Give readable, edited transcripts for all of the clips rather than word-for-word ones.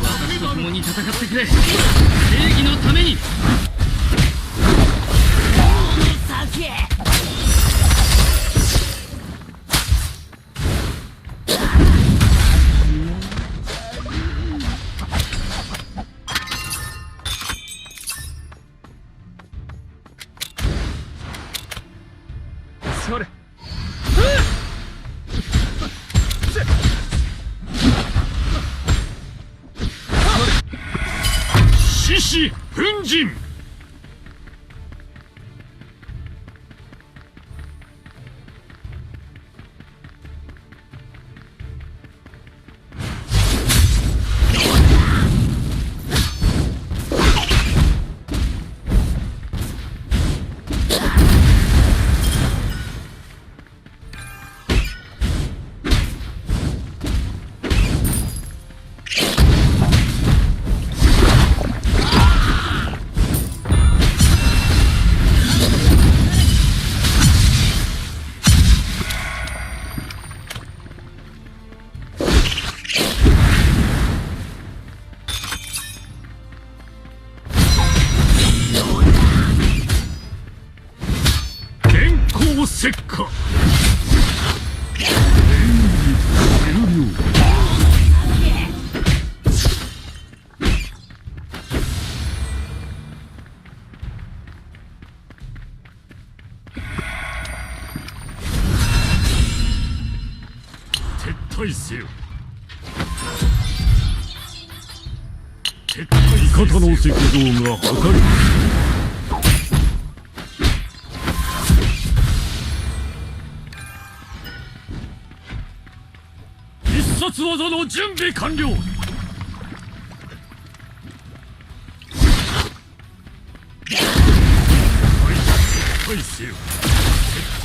私と共に戦ってくれ。正義のために。それ。獅子奮陣。石火。撤退せよ。味方の石像が破壊。必殺技の準備完了。撤退せよ。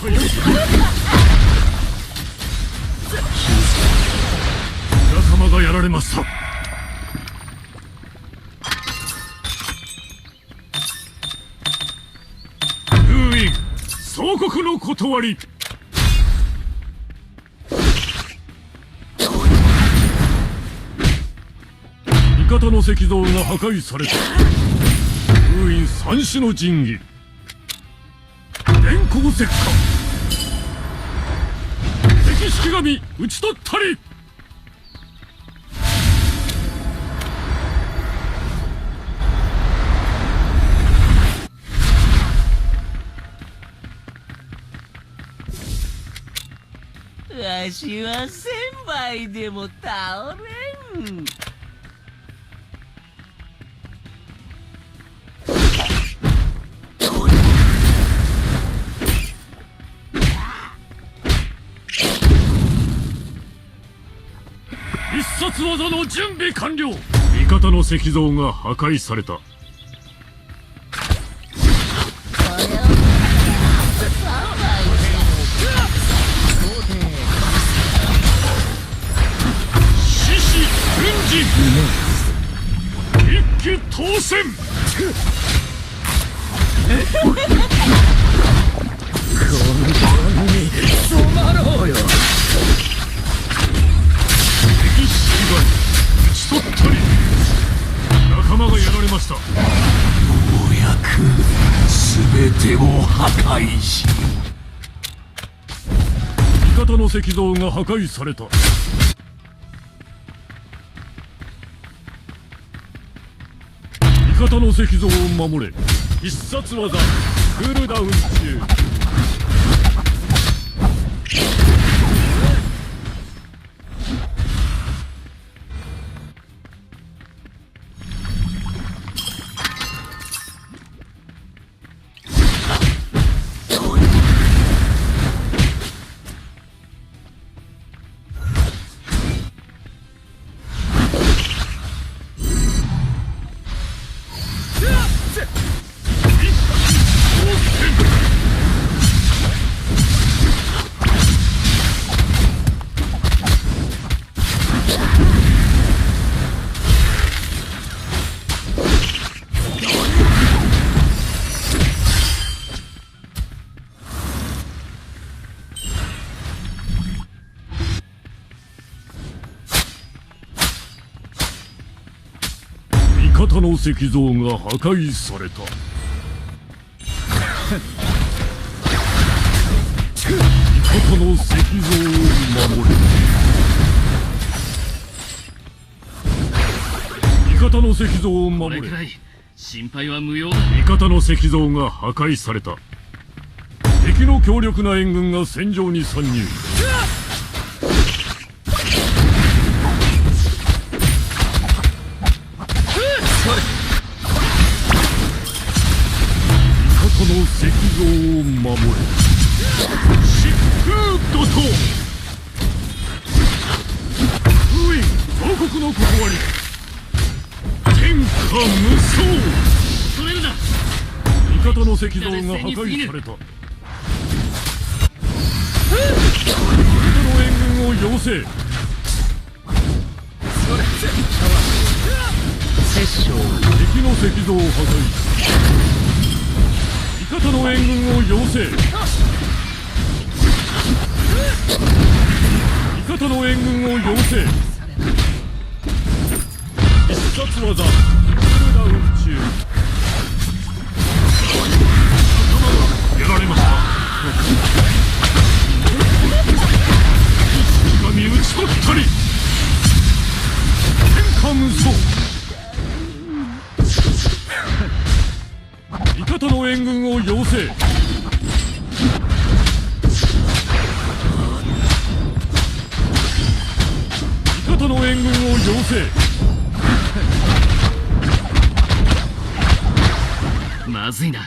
撤退せよ。仲間がやられました。封印総国の断り。味方の石像が破壊された。封印三種の神器。電光石火。敵式神討ち取ったり。わしは1000倍でも倒れん。必殺技の準備完了。味方の石像が破壊された。獅子奮陣。一騎当選。この番組染まろうよ。討ち取ったり。仲間がやられました。ようやく全てを破壊し。味方の石像が破壊された。味方の石像を守れ。必殺技クールダウン中。方の石像が破壊された。味方の石像を守れ。味方の石像を守れ。心配は無用だ。味方の石像が破壊された。敵の強力な援軍が戦場に参入。味方の石像を守れ。疾風怒涛。封印王国の断り。天下無双。それるな。味方の石像が破壊された。味方の援軍を要請。敵の石像を破壊。味方の援軍を要請。味方の援軍を要請。必殺技フルダウン中。頭がやられました。神打ち取ったり。天下無双。味方の援軍を要請。味方の援軍を要請。まずいな。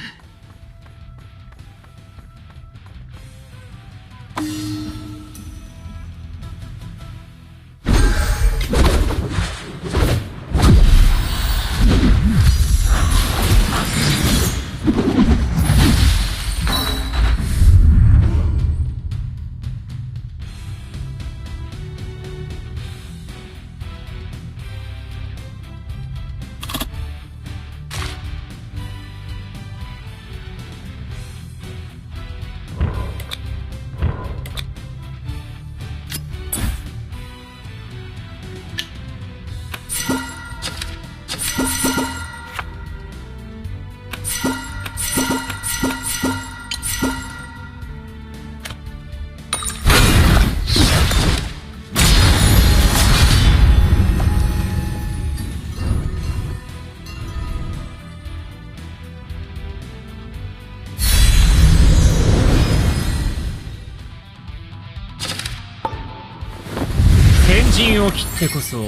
先陣を切ってこそ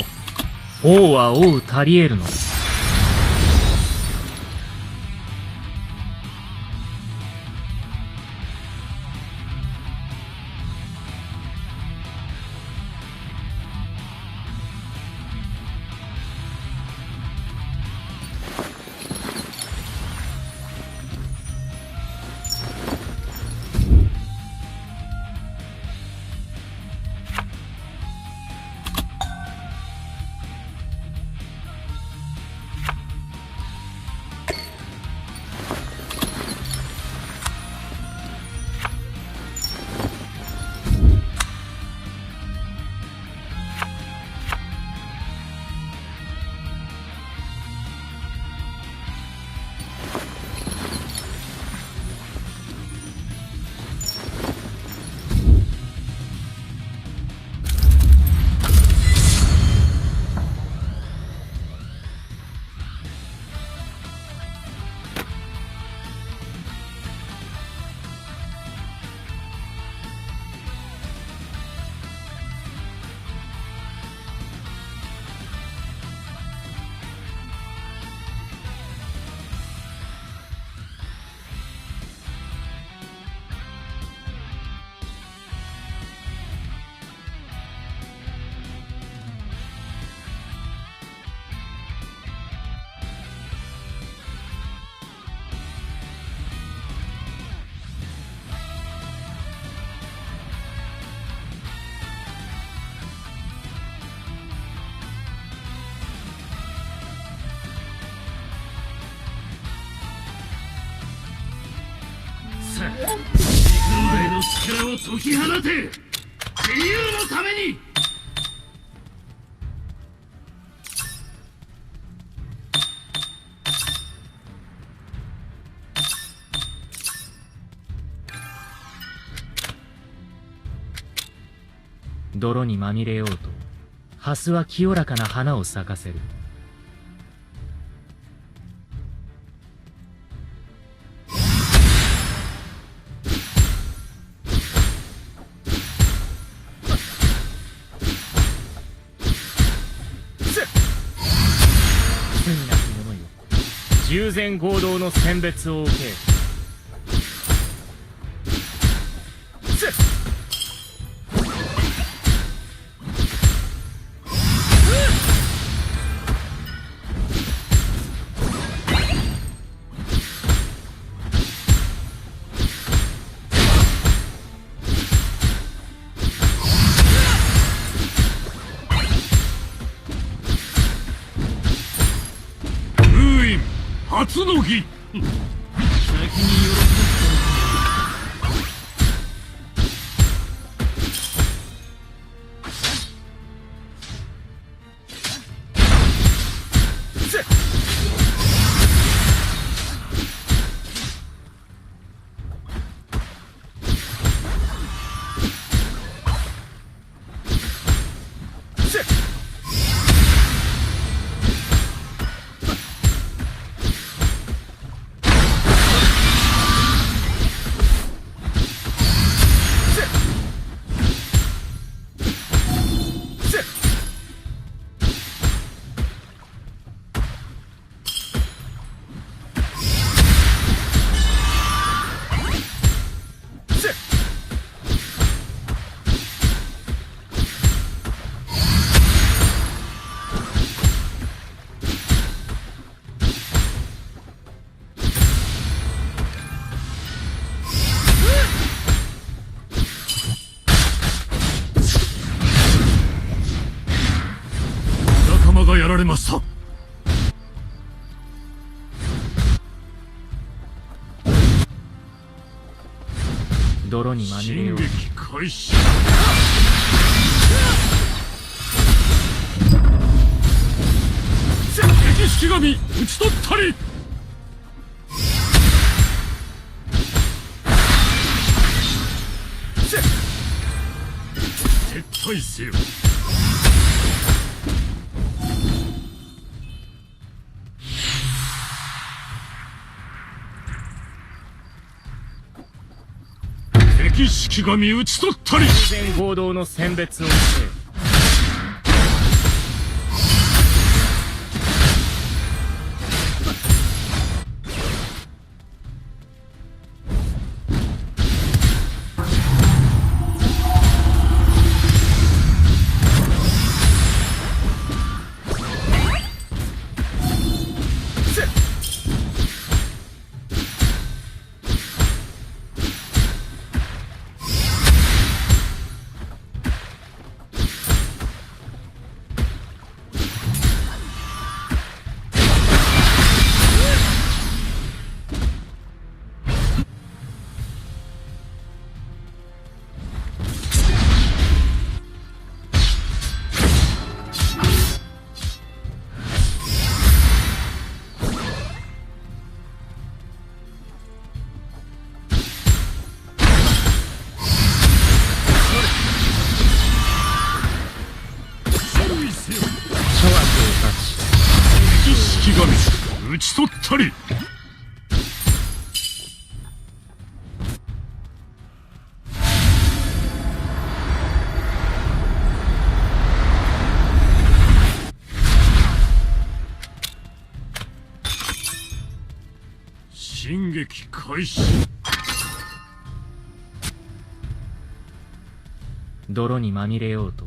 王は王たり得るのだ。さあ、陸外の力を解き放て。自由のために。泥にまみれようとハスは清らかな花を咲かせる。罪なき者よ、従前合同の選別を受け。初の儀。先に喜仲間がやられました。泥にまみれよう。進撃開始。敵式神討ち取ったり。撤退せよ。敵式神討ち取ったり。従前合同の選別を受け。敵式神討ち取ったり。進撃開始。泥にまみれようと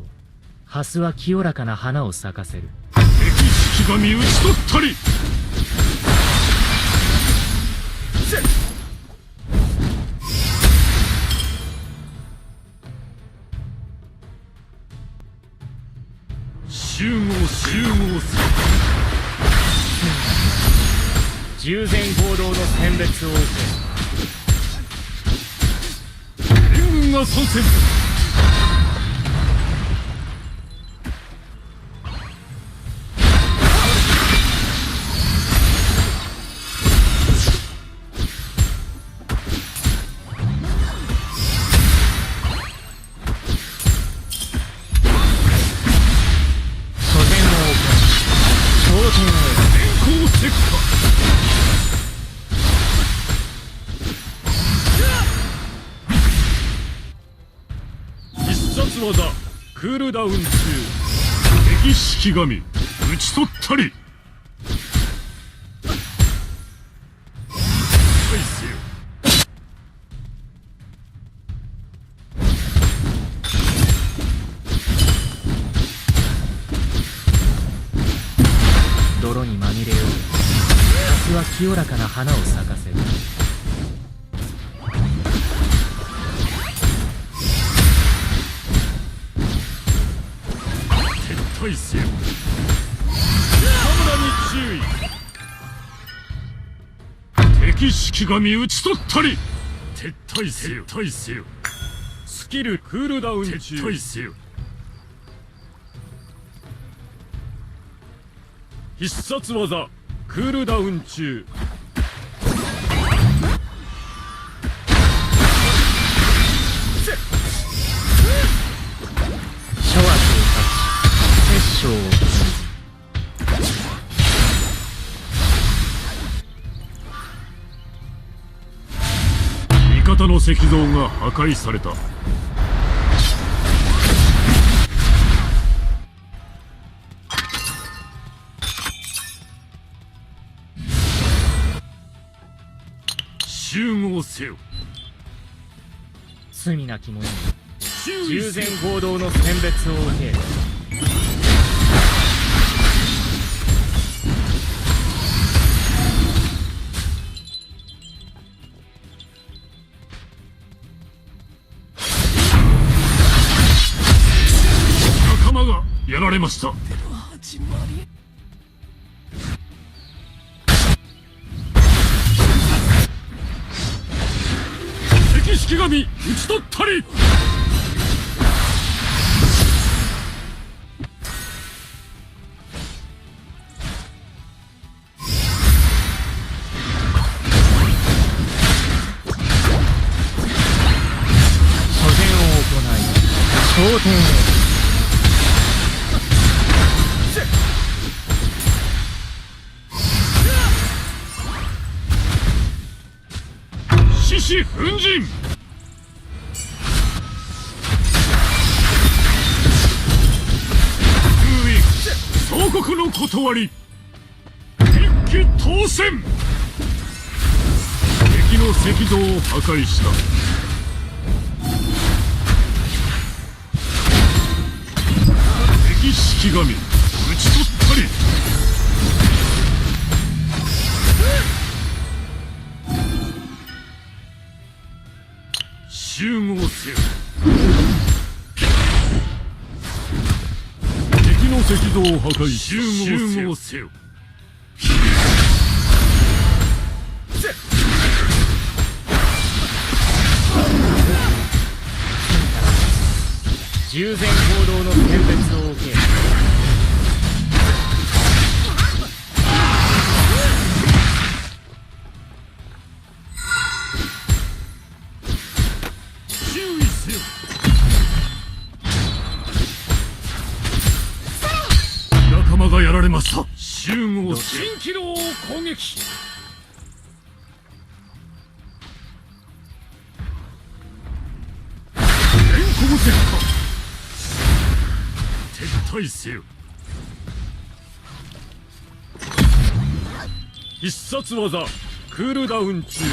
ハスは清らかな花を咲かせる。敵式神討ち取ったり。集合せよ。従前合同の選別を受け。援軍が参戦。殺技クールダウン中。敵式神討ち取ったり。返せよ。泥にまみれよう。明日は清らかな花を咲かせる。撤退せよ。田村に注意。敵式神討ち取ったり。撤退せよ。撤退せよ。スキルクールダウン中。撤退せよ。必殺技クールダウン中。諸悪を断ち殺生を禁ず。味方の石像が破壊された。集合せよ。罪なき者に従注意せよ。前行動の選別を受ける。仲間がやられました。敵式神討ち取ったり。初戦を行い昇天へ。獅子奮陣。封印総国の断り。一騎当選。敵の石像を破壊した。敵式神討ち取ったり。集合せよ。敵の石像を破壊し集合せよ。従前行動の選別を受ける。注意せよ。仲間がやられました。集合せよ。蜃気楼を攻撃。電光石火。撤退せよ。必殺技クールダウン中。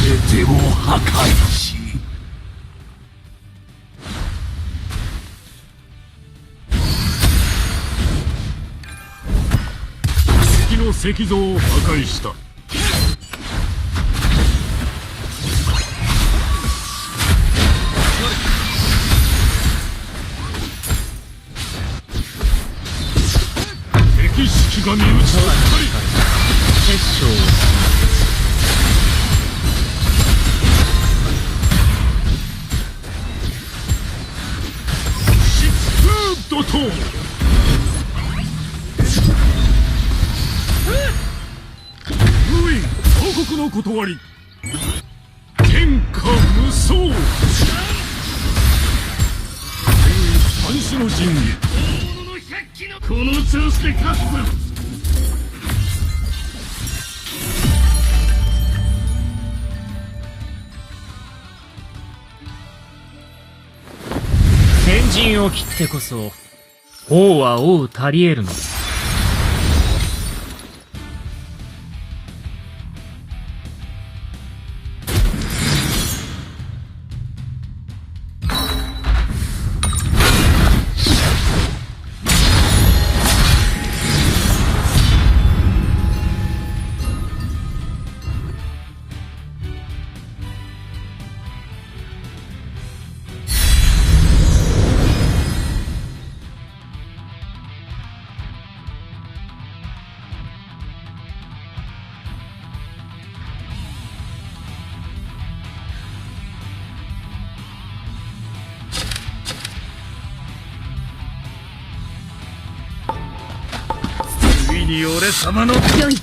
全てを破壊し、敵の石像を破壊した。敵式神討ち取ったり。殺生を獄の断り。天下無双。三種の神器。大物の百鬼のこの調子で勝つぞ。先陣を切ってこそ王は王足り得るのだ。ついに俺様のよい。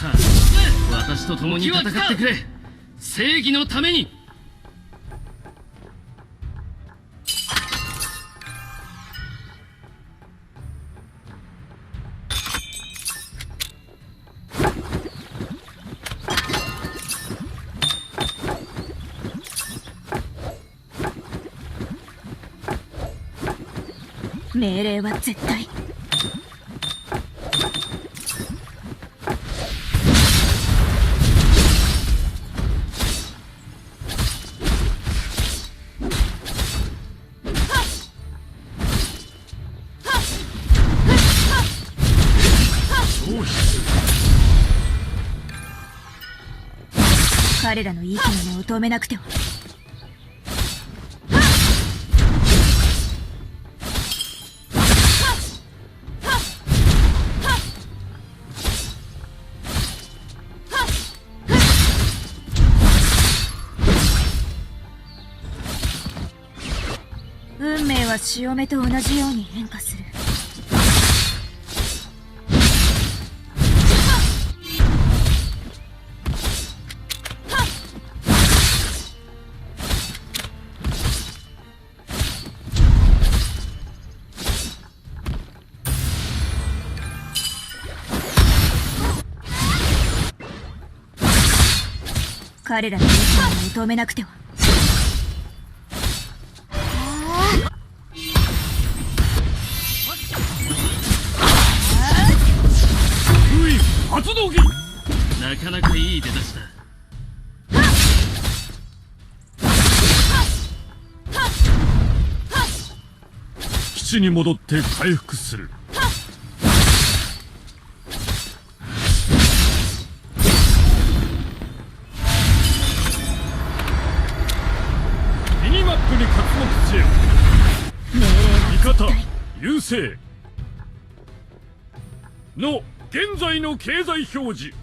さあ、私と共に戦ってくれ。正義のために。命令は絶対。彼らの息の根を止めなくては。運命は潮目と同じように変化する。彼らの息の根を止めなくては。発動機。なかなかいい出だしだ。基地に戻って回復する。ミニマップに活目せよ。味方優勢の現在の経済表示。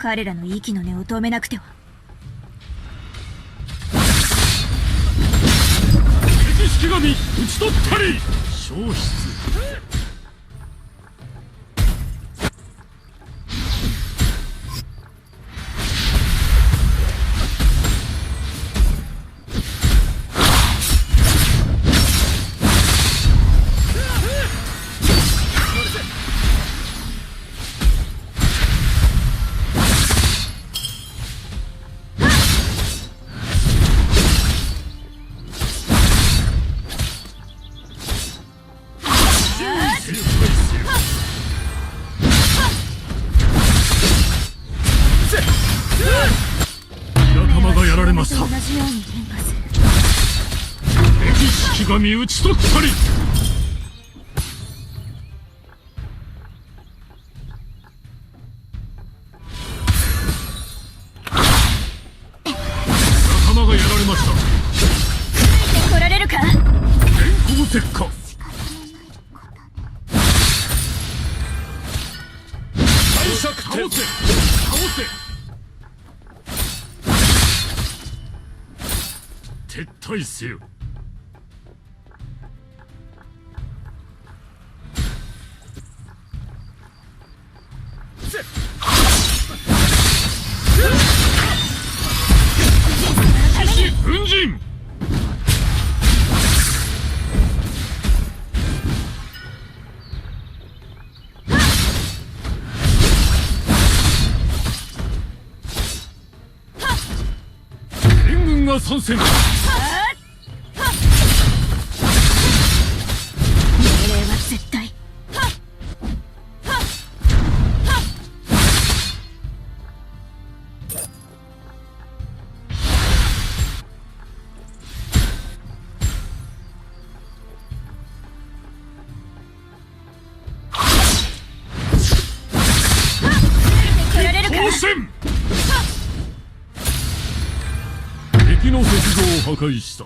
彼らの息の根を止めなくては。敵式神討ち取ったり消失。仲間がやられました。同じように変化する。敵式神討ち取ったり。仲間がやられました。来られるか。電光石火。対策倒せ倒せ。撤退せよ。奮陣。援軍が参戦。命令は絶対。来られるか。当選。敵の石像を破壊した。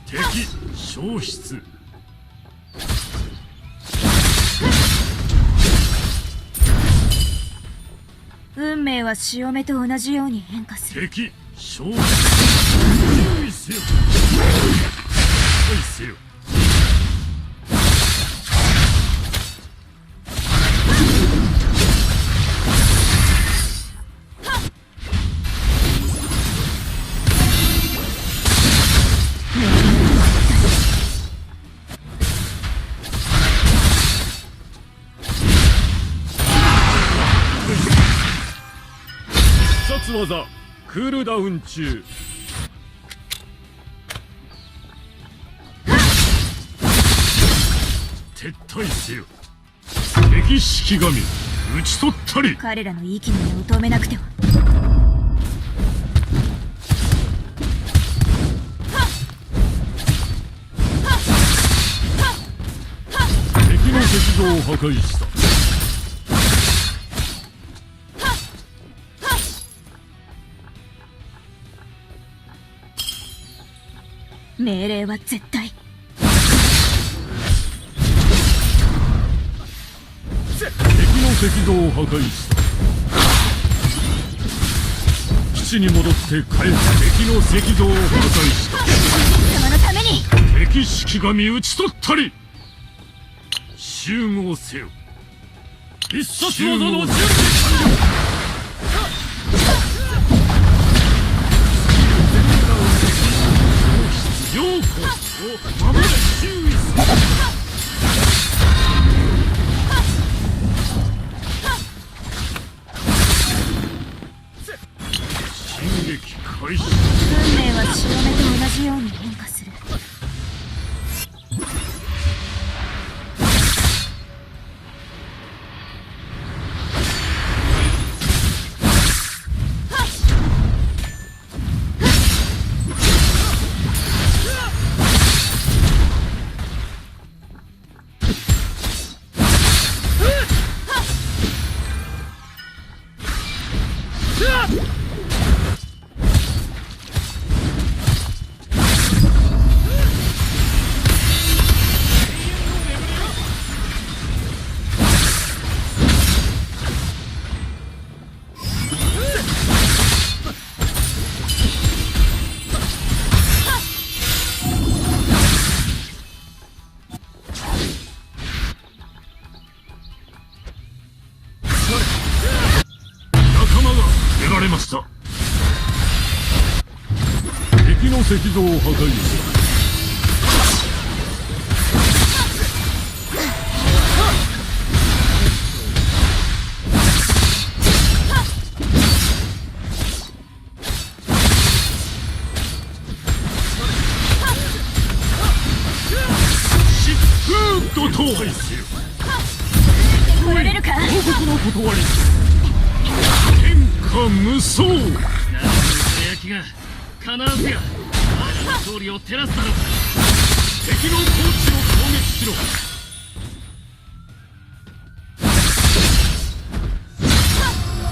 敵消失。運命は潮目と同じように変化する。敵消失。注意せよ。対せよ。必殺技クールダウン中。撤退せよ。敵式神討ち取ったり。彼らの息の根を止めなくては。敵の石像を破壊した。命令は絶対。敵の石像を破壊した。基地に戻って帰る。敵の石像を破壊した。様のために。敵式神討ち取ったり。集合せよ。必殺技の準備完了。ようこそ守れ。注意する。進撃開始。運命は潮目と同じように変化する。れました。敵の石像を破壊した。怒涛来れるか。王国の断り。天下無双。なんと輝きが叶うや。我の勝利を照らすだろう。敵の統治を攻撃しろ。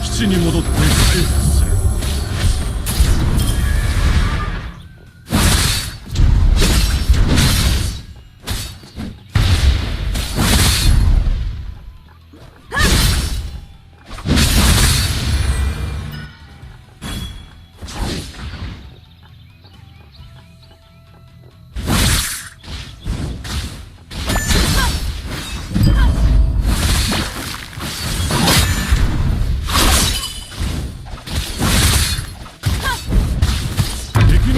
基地に戻って回復する。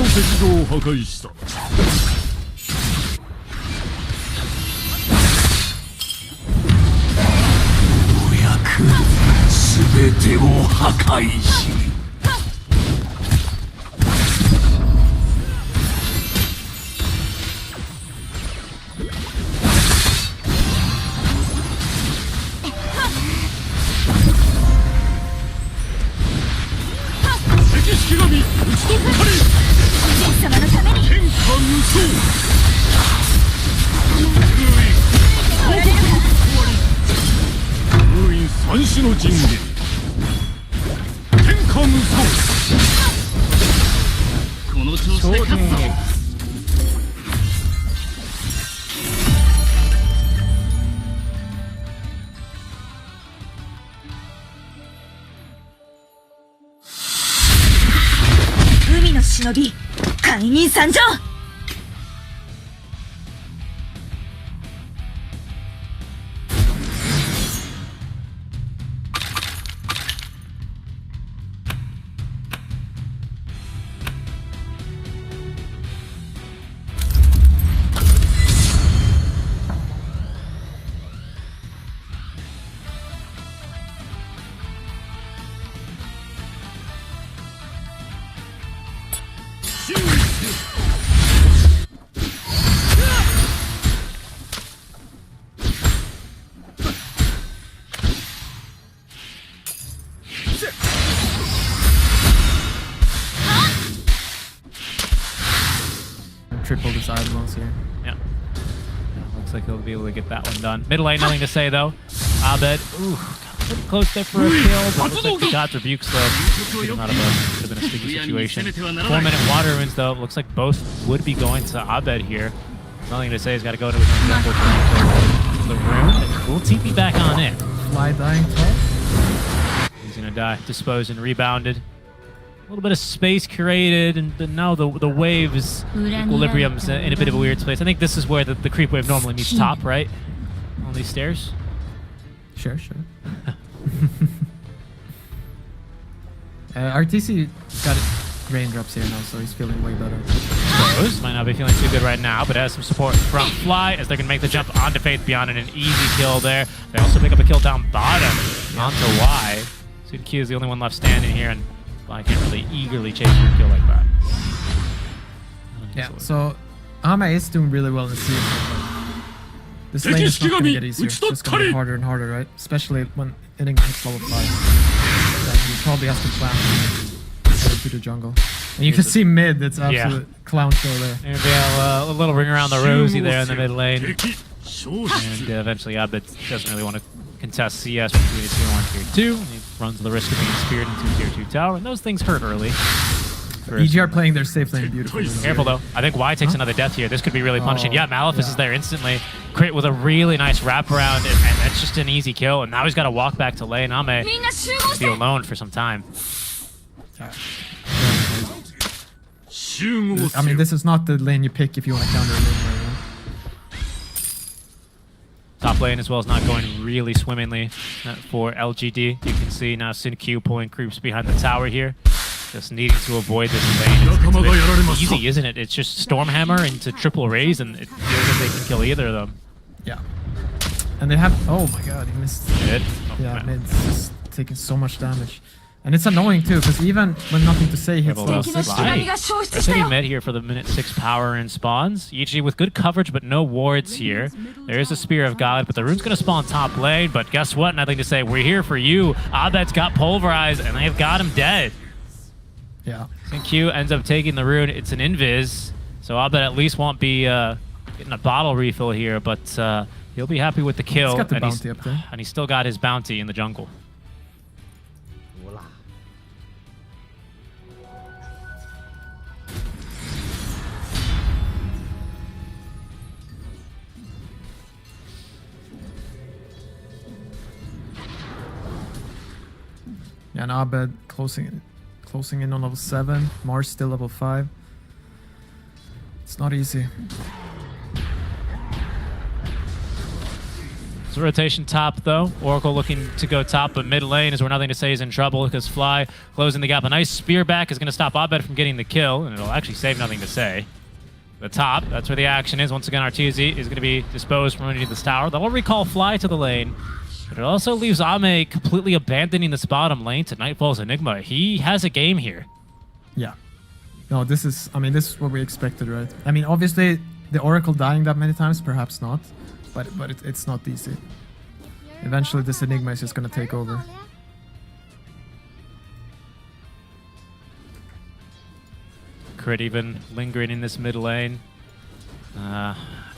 石像を破壊した。ようやく全てを破壊し石式神打ち取ったり。様のために。天下無双。封印三種の神器。天下無双。この調子で勝つぞ。海の忍び解任参上。Triple the side most here. Yeah. Looks like he'll be able to get that one done. Mid lane, nothing to say though. Abed, ooh, pretty close there for a kill, but looks like the God's Rebukes though. Could have been a sticky situation. 4-minute water runes though. Looks like both would be going to Abed here. Nothing to say. He's got to go to his own temple for the rune. And we'll TP back on in. Fly dying top. He's gonna die, disposed and rebounded. A little bit of space curated, and now the waves, equilibrium's in a bit of a weird place. I think this is where the creep wave normally meets top, right? On these stairs. Sure, sure. RTC got raindrops here now, so he's feeling way better. Rose might not be feeling too good right now, but has some support from Fly as they're going to make the jump onto Faith Beyond and an easy kill there. They also pick up a kill down bottom onto Y. Suit Q is the only one left standing here, and Fly can't really eagerly chase for a kill like that. Yeah, so Ame is doing really well in the season. This lane is not going to get easier. It's just going to get harder and harder, right? Especially when hitting hits level 5. Then he probably has to plan to the jungle. And you can see mid, it's absolute clown show there. Maybe a little ring around the rosy there in the mid lane. And eventually Abed doesn't really want to contest CS between a tier 1 and tier 2. He runs the risk of being speared into tier 2 tower, and those things hurt early. EGR playing their safe lane beautifully. Careful though. I think Y takes another death here. This could be really punishing. Yeah, Maleficus is there instantly. Crit with a really nice wraparound, and that's just an easy kill. And now he's got to walk back to lane. Ame be alone for some time. I mean, this is not the lane you pick if you want to counter a lane. Top top lane as well is not going really swimmingly for LGD. You can see now Q pulling creeps behind the tower here. Just needing to avoid this lane. It's a bit easy, isn't it? It's just Stormhammer into triple raise, and it feels like they can kill either of them. Yeah. And they have... Oh my god, he missed... Mid? Oh, yeah, mid's just taking so much damage. And it's annoying too, because even when nothing to say, hits level 6. They're sitting mid here for the minute 6 power and spawns. EG with good coverage, but no wards here. There is a Spear of God, but the rune's going to spawn top lane. But guess what? Nothing to say. We're here for you. Abed's got pulverized, and they've got him dead. Yeah. Q ends up taking the rune. It's an invis, so Abed at least won't be getting a bottle refill here, but he'll be happy with the kill. He's got the bounty up there. And he's still got his bounty in the jungle. Yeah, and Abed closing in on level 7. Mars still level 5. It's not easy. It's a rotation top, though. Oracle looking to go top, but mid lane is where nothing to say is in trouble because Fly closing the gap. A nice spear back is going to stop Abed from getting the kill, and it'll actually save nothing to say. The top, that's where the action is. Once again, Arteezy is going to be disposed from underneath this tower. That'll recall Fly to the lane. But it also leaves Ame completely abandoning this bottom lane to Nightfall's Enigma. He has a game here. Yeah. No, this is what we expected, right? I mean, obviously, the Oracle dying that many times, perhaps not. But it's not easy. Eventually, this Enigma is just going to take over. Crit even lingering in this mid lane.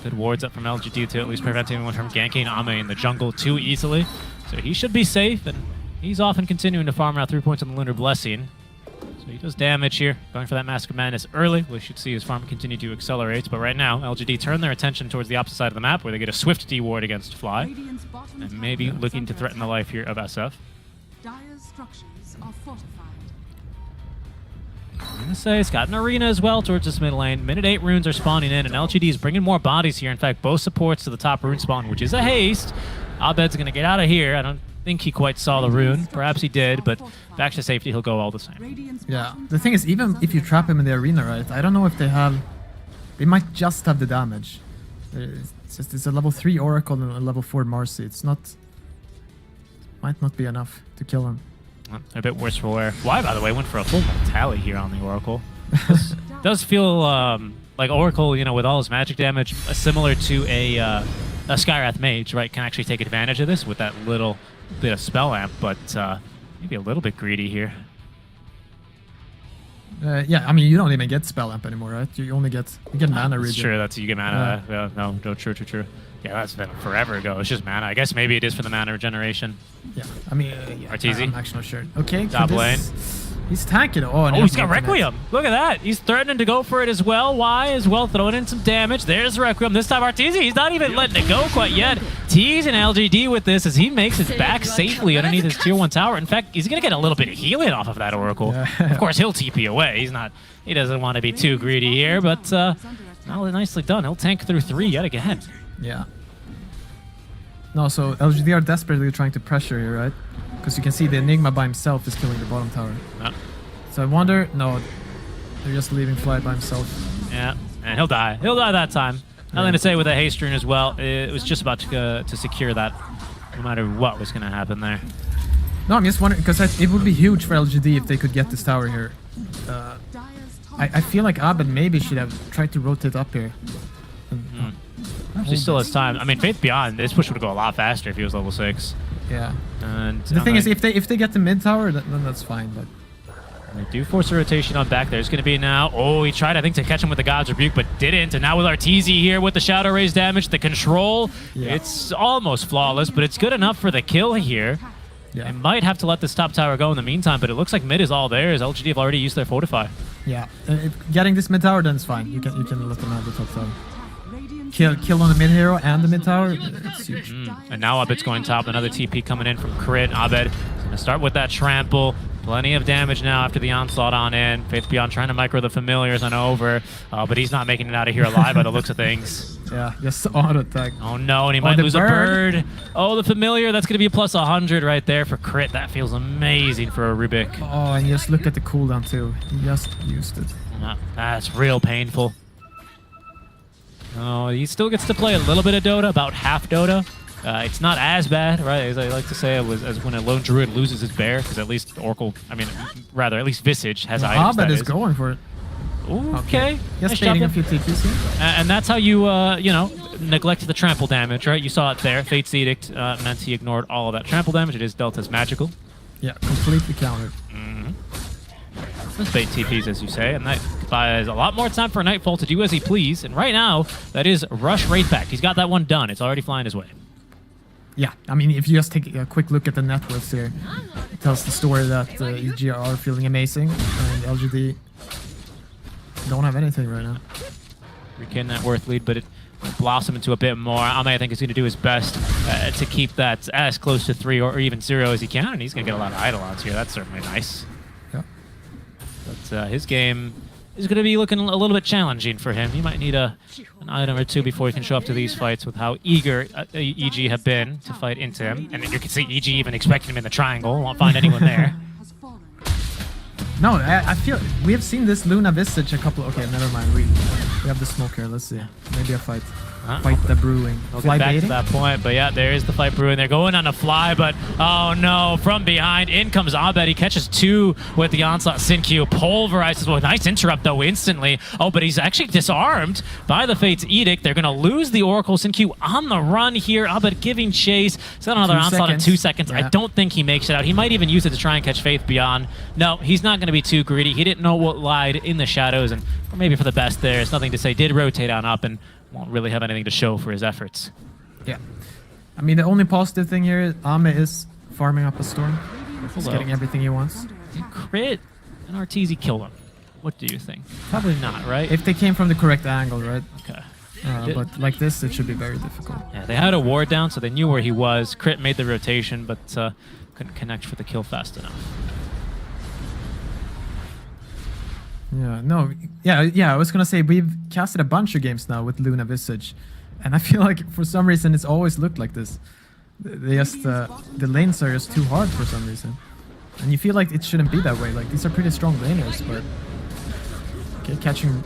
Good wards up from LGD to at least prevent anyone from ganking Ame in the jungle too easily. So he should be safe, and he's often continuing to farm out 3 points on the Lunar Blessing. So he does damage here, going for that Mask of Madness early. We should see his farm continue to accelerate, but right now, LGD turn their attention towards the opposite side of the map, where they get a Swift D ward against Fly, and maybe looking to threaten the life here of SF. Dire's structures are fortified. I'm going to say it's got an arena as well towards this mid lane. Minute 8 runes are spawning in, and LGD is bringing more bodies here. In fact, both supports to the top rune spawn, which is a haste. Abed's going to get out of here. I don't think he quite saw the rune. Perhaps he did, but back to safety, he'll go all the same. Yeah, the thing is, even if you trap him in the arena, right, I don't know if they have... They might just have the damage. It's a level 3 Oracle and a level 4 Marcy. It's not... Might not be enough to kill him. A bit worse for wear. Why, by the way, went for a full tally here on the Oracle. Does feel like Oracle, you know, with all his magic damage, similar to a Skywrath Mage, right, can actually take advantage of this with that little bit of spell amp, but maybe a little bit greedy here. Yeah, I mean, you don't even get spell amp anymore, right? You only get mana regen. Sure, that's you get mana. Yeah, no, true. Yeah, that's been forever ago. It's just mana. I guess maybe it is for the mana regeneration. Yeah, I mean, Arteezy? I'm actually not sure. Okay, top lane. He's tanking. Oh, he's got Requiem. Look at that. He's threatening to go for it as well. Why as well? Throwing in some damage. There's Requiem. This time Arteezy, he's not even letting it go quite yet. Teasing LGD with this as he makes it back safely underneath his tier 1 tower. In fact, he's going to get a little bit of healing off of that Oracle. Yeah. Of course, he'll TP away. He doesn't want to be too greedy here, but nicely done. He'll tank through 3 yet again. Yeah. No, so LGD are desperately trying to pressure here, right? Because you can see the Enigma by himself is killing the bottom tower. Yeah. So I wonder... No, they're just leaving Fly by himself. Yeah, and he'll die. He'll die that time. Nothing to say with a haste rune as well. It was just about to secure that, no matter what was going to happen there. No, I'm just wondering, because it would be huge for LGD if they could get this tower here. I feel like Abed maybe should have tried to rotate up here. She still has time. I mean, Faith Beyond, this push would go a lot faster if he was level 6. Yeah. And the thing is, if they get the mid tower, then that's fine. But they do force a rotation on back. There's going to be now. Oh, he tried, I think, to catch him with the God's Rebuke, but didn't. And now with Arteezy here with the Shadow Raise damage, the control, it's almost flawless, but it's good enough for the kill here. Yeah. They might have to let this top tower go in the meantime, but it looks like mid is all theirs. LGD have already used their Fortify. Yeah, getting this mid tower, then it's fine. You can let them have the top tower. Kill on the mid hero and the mid tower. It's huge. And now Abed's going top. Another TP coming in from Crit. Abed is going to start with that trample. Plenty of damage now after the onslaught on in. Faith Beyond trying to micro the familiars on over, but he's not making it out of here alive by the looks of things. Yeah, just auto attack. Oh no, and he might the lose a bird. Oh, the familiar. That's going to be a plus 100 right there for crit. That feels amazing for a Rubik. Oh, and just look at the cooldown too. He just used it. That's real painful. Oh, he still gets to play a little bit of Dota, about half Dota. It's not as bad, right? As I like to say, it was as when a lone druid loses his bear, because at least Oracle, I mean, rather, at least Visage has items. Abed is going for it. Okay. Just baiting a few TPs here. And that's how you, you know, neglect the trample damage, right? You saw it there. Fate's Edict meant he ignored all of that trample damage. It is dealt as magical. Yeah, completely countered. Let's bait TPs, as you say, and that buys a lot more time for Nightfall to do as he please. And right now, that is Rush Wraithback. He's got that one done. It's already flying his way. Yeah, I mean, if you just take a quick look at the net worths here, it tells the story that EG are feeling amazing, and LGD don't have anything right now. Regain that worth lead, but it blossom into a bit more. Ame, I think, is going to do his best to keep that as close to 3 or even 0 as he can, and he's going to get a lot of Eidolons here. That's certainly nice. Yeah. But his game is going to be looking a little bit challenging for him. He might need an item or two before he can show up to these fights with how eager EG have been to fight into him. And you can see EG even expecting him in the triangle. Won't find anyone there. No, I feel we have seen this Luna Visage a couple. Okay, never mind. We have the smoke here. Let's see. Maybe a fight. Fight the brewing. We'll fly get back baiting? to that point, but yeah, there is the fight brewing. They're going on a fly, but oh no, from behind, in comes Abed. He catches 2 with the onslaught. Sin-Q pulverizes. Well, nice interrupt though instantly. Oh, but he's actually disarmed by the Fate's Edict. They're gonna lose the Oracle. Sin-Q on the run here. Abed giving chase. He's got another onslaught in 2 seconds. Yeah. I don't think he makes it out. He might even use it to try and catch Faith beyond. No, he's not gonna be too greedy. He didn't know what lied in the shadows, and maybe for the best there. It's nothing to say. Did rotate on up and won't really have anything to show for his efforts. Yeah. I mean, the only positive thing here is Ame is farming up a storm. He's getting everything he wants. Crit and Arteezy kill him. What do you think? Probably not, right? If they came from the correct angle, right? Okay. But like this, it should be very difficult. Yeah, they had a ward down, so they knew where he was. Crit made the rotation, but couldn't connect for the kill fast enough. Yeah, no, yeah, I was gonna say, we've casted a bunch of games now with Luna Visage, and I feel like for some reason it's always looked like this. They just, the lanes are just too hard for some reason. And you feel like it shouldn't be that way, like these are pretty strong laners, but... Okay, catching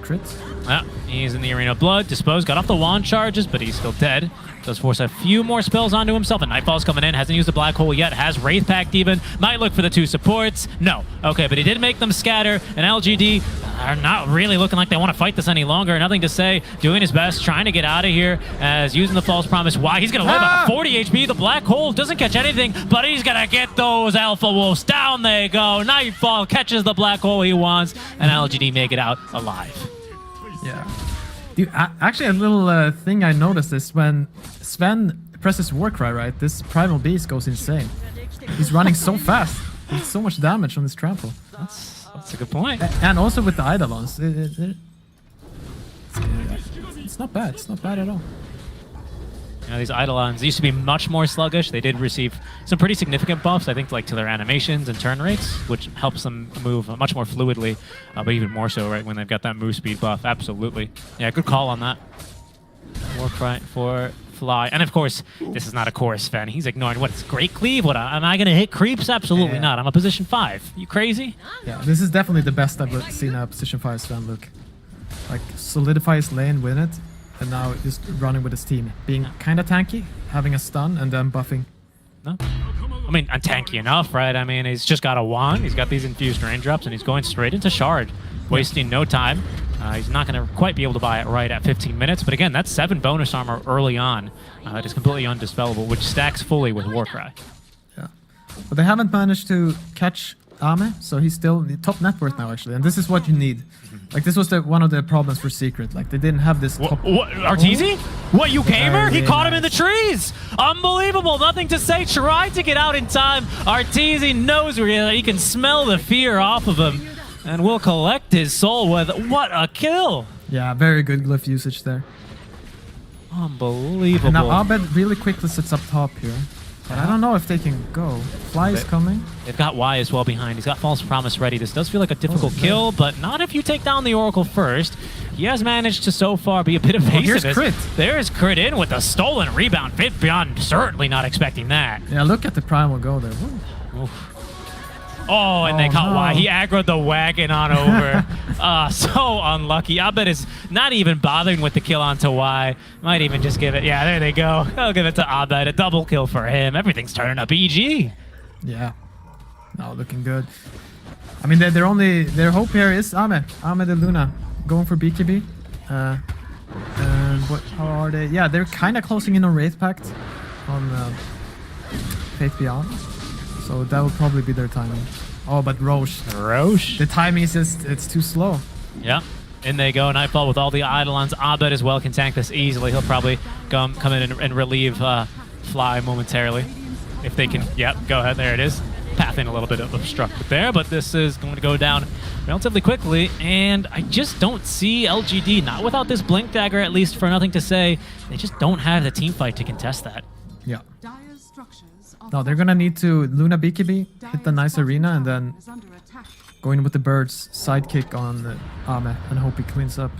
crits. Yeah, he's in the Arena of Blood. Dispose got off the wand charges, but he's still dead. Does force a few more spells onto himself, and Nightfall's coming in. Hasn't used the Black Hole yet. Has Wraith Pact even. Might look for the 2 supports. No. Okay, but he did make them scatter, and LGD are not really looking like they want to fight this any longer. Nothing to say. Doing his best, trying to get out of here, as using the False Promise. Why? He's going to live on 40 HP. The Black Hole doesn't catch anything, but he's going to get those Alpha Wolves. Down they go. Nightfall catches the Black Hole he wants, and LGD make it out alive. Yeah. Dude, actually, a little thing I noticed is when Sven presses Warcry, right, this Primal Beast goes insane. He's running so fast. There's so much damage on this trample. That's a good point. And also with the Eidolons. It's not bad. It's not bad at all. You know, these Eidolons used to be much more sluggish. They did receive some pretty significant buffs, I think, like to their animations and turn rates, which helps them move much more fluidly, but even more so, right, when they've got that move speed buff. Absolutely. Yeah, good call on that. Warcry for Fly. And of course, this is not a chorus fan. He's ignoring what? It's Great Cleave? What? Am I going to hit creeps? Absolutely not. I'm a position 5. You crazy? Yeah, this is definitely the best I've seen a position 5 Sven look. Like, solidify his lane, win it. And now just running with his team. Being kind of tanky, having a stun, and then buffing. No? I mean, tanky enough, right? I mean, he's just got a wand, he's got these infused raindrops, and he's going straight into Shard, wasting no time. He's not going to quite be able to buy it right at 15 minutes, but again, that's 7 bonus armor early on. It is completely undispellable, which stacks fully with Warcry. Yeah. But they haven't managed to catch Ame, so he's still top net worth now, actually. And this is what you need. Like, this was one of the problems for Secret. Like, they didn't have this top... What? Arteezy? What, you gamer? He caught him in the trees! Unbelievable! Nothing to say. Tried to get out in time. Arteezy knows where he can smell the fear off of him. And will collect his soul with... What a kill! Yeah, very good glyph usage there. Unbelievable. And now Abed really quickly sits up top here. But I don't know if they can go. Fly is coming. They've got Y as well behind. He's got False Promise ready. This does feel like a difficult kill, but not if you take down the Oracle first. He has managed to so far be a bit evasive. Here's crit. There's crit in with a stolen rebound. Faith Beyond certainly not expecting that. Yeah, look at the Primal go there. Oof. Oh, and they caught Y. He aggroed the wagon on over. So unlucky. I bet is not even bothering with the kill onto Y. Might even just give it. Yeah, there they go. I'll give it to Abed. A double kill for him. Everything's turning up EG. Yeah. No, looking good. I mean, their hope here is Ame and Luna going for BKB. And how are they? Yeah, they're kind of closing in on Wraith Pact on Faith Beyond. So that will probably be their timing. Oh, but Roche. The timing is just, it's too slow. Yeah. In they go. Nightfall with all the Eidolons. Abed as well can tank this easily. He'll probably come in and relieve Fly momentarily. If they can. Yep, go ahead. There it is. Pathing a little bit obstructed there, but this is going to go down relatively quickly. And I just don't see LGD, not without this Blink Dagger, at least for nothing to say. They just don't have the team fight to contest that. Yeah. Dire's structures are No, they're gonna need to Luna BKB, hit the nice arena, and then is under attack. go in with the birds, sidekick on Ame, and hope he cleans up.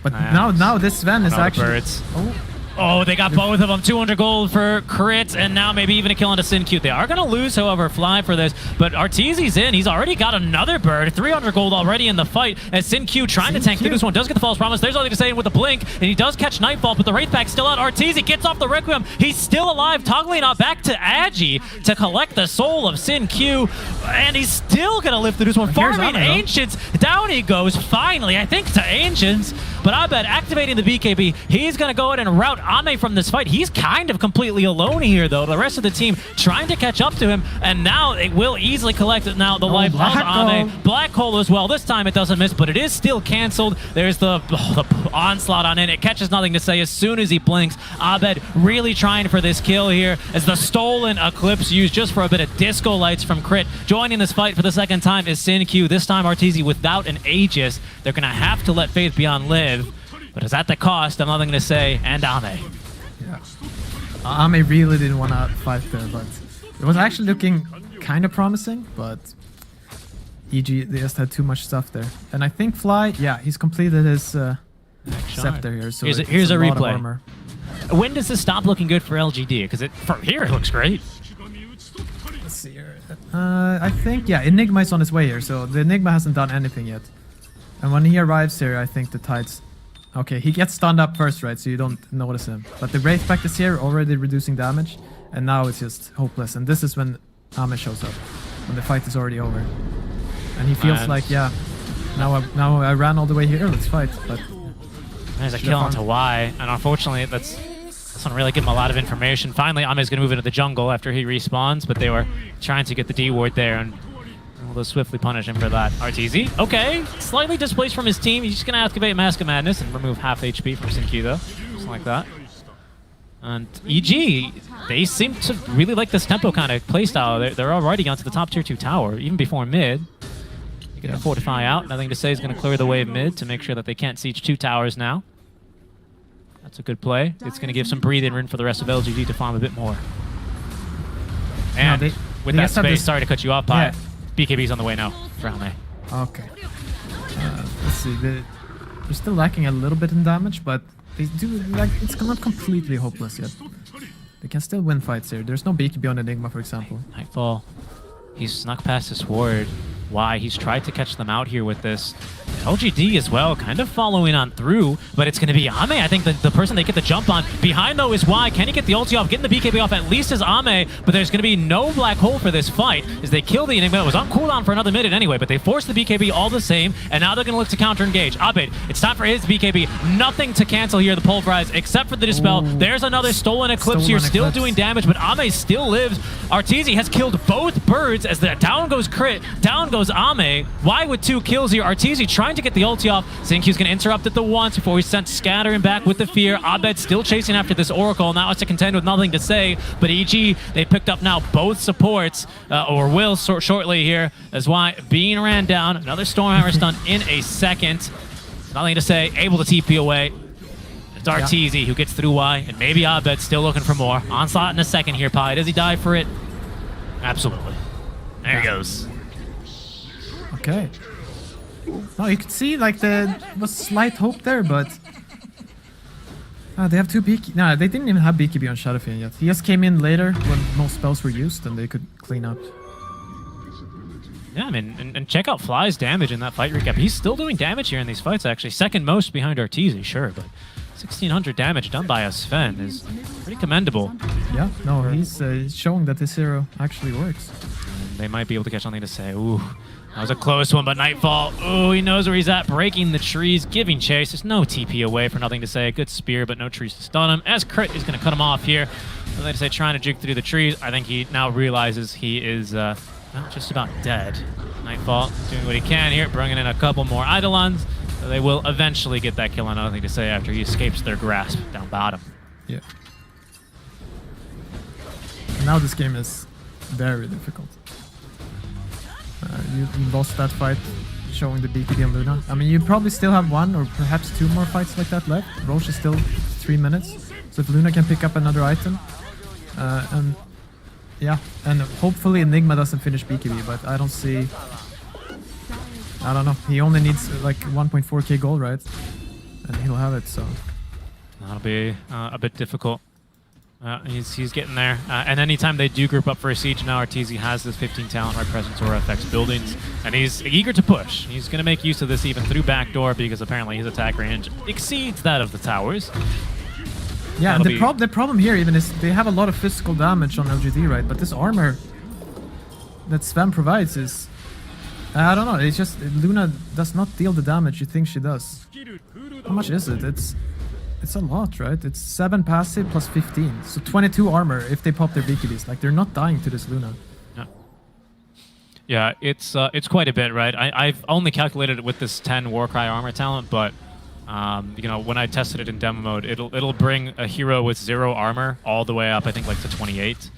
But now this Sven is actually... Birds. Oh, they got both of them. 200 gold for crit, and now maybe even a kill onto Sin-Q. They are going to lose, however, Fly for this, but Arteezy's in. He's already got another bird. 300 gold already in the fight, as Sin-Q trying to tank through this one. Does get the False Promise. There's nothing to say with the Blink, and he does catch Nightfall, but the Wraith Pack's still out. Arteezy gets off the Requiem. He's still alive, toggling out back to Agi to collect the soul of Sin-Q, and he's still going to lift through this one. Farming Ancients. Down he goes, finally, I think, to Ancients, but I bet activating the BKB, he's going to go ahead and route Ame from this fight. He's kind of completely alone here, though. The rest of the team trying to catch up to him, and now it will easily collect now the life of Ame. Black Hole as well. This time it doesn't miss, but it is still canceled. There's the onslaught on in. It catches nothing to say as soon as he blinks. Abed really trying for this kill here as the stolen Eclipse used just for a bit of disco lights from Crit. Joining this fight for the second time is Sin-Q. This time Arteezy without an Aegis. They're going to have to let Faith Beyond live, but it's at the cost of nothing to say and Ame. Yeah. Ame really didn't want to fight there, but it was actually looking kind of promising, but EG, they just had too much stuff there. And I think Fly, yeah, he's completed his scepter here, so here's a replay. When does this stop looking good for LGD? Because from here it looks great. Let's see here. I think, yeah, Enigma is on his way here, so the Enigma hasn't done anything yet. And when he arrives here, I think the Tides... Okay, he gets stunned up first, right, so you don't notice him. But the Wraith Pact is here, already reducing damage, and now it's just hopeless. And this is when Ame shows up, when the fight is already over. And he feels like, yeah, now I ran all the way here, let's fight. But there's a kill onto Y, and unfortunately, that doesn't really give him a lot of information. Finally, Ame's going to move into the jungle after he respawns, but they were trying to get the D ward there, and we'll swiftly punish him for that. Arteezy, okay, slightly displaced from his team. He's just going to activate Mask of Madness and remove half HP from Sin-Q, though. Just like that. And EG, they seem to really like this tempo kind of playstyle. They're already onto the top tier 2 tower, even before mid. You get a Fortify out. Nothing to say is going to clear the wave mid to make sure that they can't siege 2 towers now. That's a good play. It's going to give some breathing room for the rest of LGD to farm a bit more. And with that space, sorry to cut you off, Pi. Yeah. BKB's on the way now for Ame. Okay. Let's see. They're still lacking a little bit in damage, but they do, like, it's not completely hopeless yet. They can still win fights here. There's no BKB on Enigma, for example. Nightfall. He's snuck past his ward. Why? He's tried to catch them out here with this. LGD as well, kind of following on through, but it's going to be Ame, I think, the person they get the jump on. Behind, though, is Y. Can he get the ulti off? Getting the BKB off at least is Ame, but there's going to be no Black Hole for this fight as they kill the Enigma. It was on cooldown for another minute anyway, but they forced the BKB all the same, and now they're going to look to counter-engage. Abed, it's time for his BKB. Nothing to cancel here, the Pulverize, except for the Dispel. Ooh. There's another stolen Eclipse here, still doing damage, but Ame still lives. Arteezy has killed both birds as the down goes Crit, down goes Ame. Y with 2 kills here. Arteezy trying to get the ulti off. Sin-Q's going to interrupt it the once before he's sent scattering back with the fear. Abed still chasing after this Oracle. Now it's to contend with nothing to say. But EG, they picked up now both supports, or will shortly here, as Y being ran down. Another Stormhammer stun in a second. Nothing to say. Able to TP away. It's Arteezy who gets through Y, and maybe Abed still looking for more. Onslaught in a second here, Pi. Does he die for it? Absolutely. There he goes. Okay. No, you could see like there was slight hope there, but they have 2 BK. No, they didn't even have BKB on Shadowfiend yet. He just came in later when most spells were used, and they could clean up. Yeah, I mean, and check out Fly's damage in that fight recap. He's still doing damage here in these fights, actually. Second most behind Arteezy, sure, but 1,600 damage done by a Sven is pretty commendable. Yeah, no, he's showing that this hero actually works. And they might be able to catch something to say. Ooh, that was a close one, but Nightfall, ooh, he knows where he's at, breaking the trees, giving chase. There's no TP away for nothing to say. Good spear, but no trees to stun him. As Crit is going to cut him off here. Nothing to say, trying to juke through the trees. I think he now realizes he is well, just about dead. Nightfall doing what he can here, bringing in a couple more Eidolons. They will eventually get that kill on nothing to say after he escapes their grasp down bottom. Yeah. And now this game is very difficult. You lost that fight showing the BKB on Luna. I mean, you probably still have 1 or perhaps 2 more fights like that left. Roche is still 3 minutes. So if Luna can pick up another item, and yeah, and hopefully Enigma doesn't finish BKB, but I don't see... I don't know. He only needs like 1.4k gold, right? And he'll have it, so... That'll be a bit difficult. He's getting there. And anytime they do group up for a siege now, Arteezy has this 15 talent, right presence, aura affects buildings, and he's eager to push. He's going to make use of this even through backdoor because apparently his attack range exceeds that of the towers. Yeah, and the problem here even is they have a lot of physical damage on LGD, right? But this armor that Sven provides is... I don't know, it's just Luna does not deal the damage you think she does. How much is it? It's a lot, right? It's 7 passive plus 15. So 22 armor if they pop their BKBs. Like, they're not dying to this Luna. Yeah, it's quite a bit, right? I've only calculated it with this 10 Warcry armor talent, but you know, when I tested it in demo mode, it'll bring a hero with 0 armor all the way up, I think, like to 28.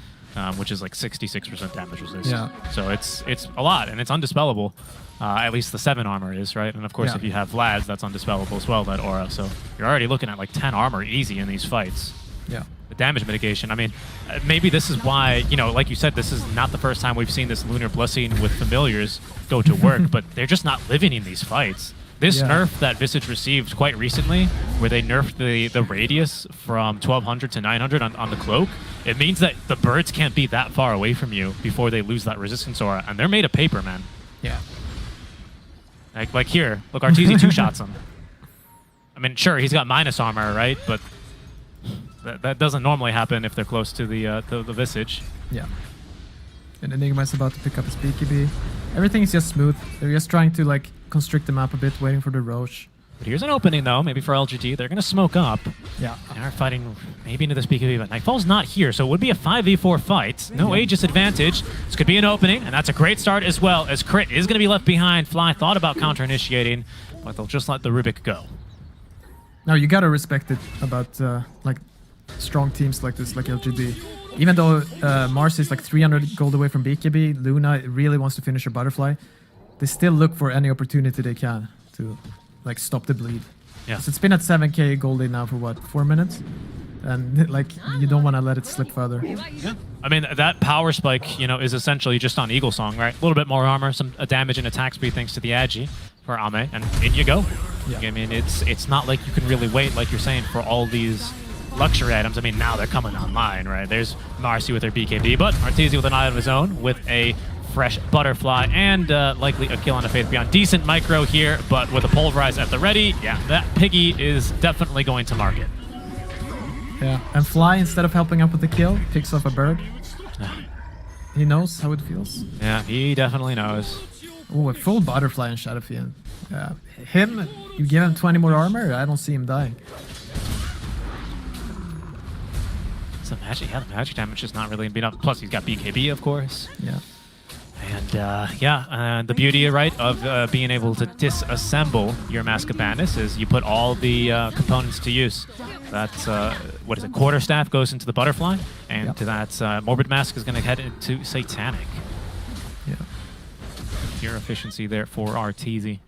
Which is like 66% damage resist. Yeah. So it's a lot, and it's undispellable. At least the 7 armor is, right? And of course, if you have Vlads, that's undispellable as well, that aura. So you're already looking at like 10 armor easy in these fights. Yeah. The damage mitigation, I mean, maybe this is why, you know, like you said, this is not the first time we've seen this Lunar Blessing with familiars go to work, but they're just not living in these fights. This nerf that Visage received quite recently, where they nerfed the radius from 1200 to 900 on the cloak, it means that the birds can't be that far away from you before they lose that resistance aura, and they're made of paper, man. Yeah. Like here, look, Arteezy 2-shots him. I mean, sure, he's got minus armor, right? But that doesn't normally happen if they're close to the Visage. Yeah. And Enigma's about to pick up his BKB. Everything's just smooth. They're just trying to like constrict the map a bit, waiting for the Roche. But here's an opening, though, maybe for LGD. They're going to smoke up. Yeah. They are fighting maybe into this BKB, but Nightfall's not here, so it would be a 5v4 fight. No Aegis advantage. This could be an opening, and that's a great start as well, as Crit is going to be left behind. Fly thought about counter-initiating, but they'll just let the Rubik go. Now, you got to respect it about, like, strong teams like this, like LGD. Even though Mars is like 300 gold away from BKB, Luna really wants to finish her butterfly. They still look for any opportunity they can to like stop the bleed. Yeah. So it's been at 7k goldie now for what, 4 minutes? And like you don't want to let it slip further. Yeah. I mean, that power spike, you know, is essentially just on Eagle Song, right? A little bit more armor, some damage and attack speed thanks to the Agi for Ame, and in you go. Yeah. I mean, it's not like you can really wait, like you're saying, for all these luxury items. I mean, now they're coming online, right? There's Marcy with her BKB, but Arteezy with an eye of his own with a fresh butterfly and likely a kill on a Faith Beyond. Decent micro here, but with a pulverize at the ready, yeah, that piggy is definitely going to market. Yeah, and Fly, instead of helping up with the kill, picks off a bird. He knows how it feels. Yeah, he definitely knows. Oh, a full butterfly in Shadowfiend. Yeah, him, you give him 20 more armor, I don't see him dying. So magic, yeah, the magic damage is not really beat up. Plus, he's got BKB, of course. Yeah. And the beauty, right, of being able to disassemble your Mask of Madness is you put all the components to use. That's, what is it, Quarterstaff goes into the Butterfly, and to that, Morbid Mask is going to head into Satanic. Yeah. Pure efficiency there for Arteezy.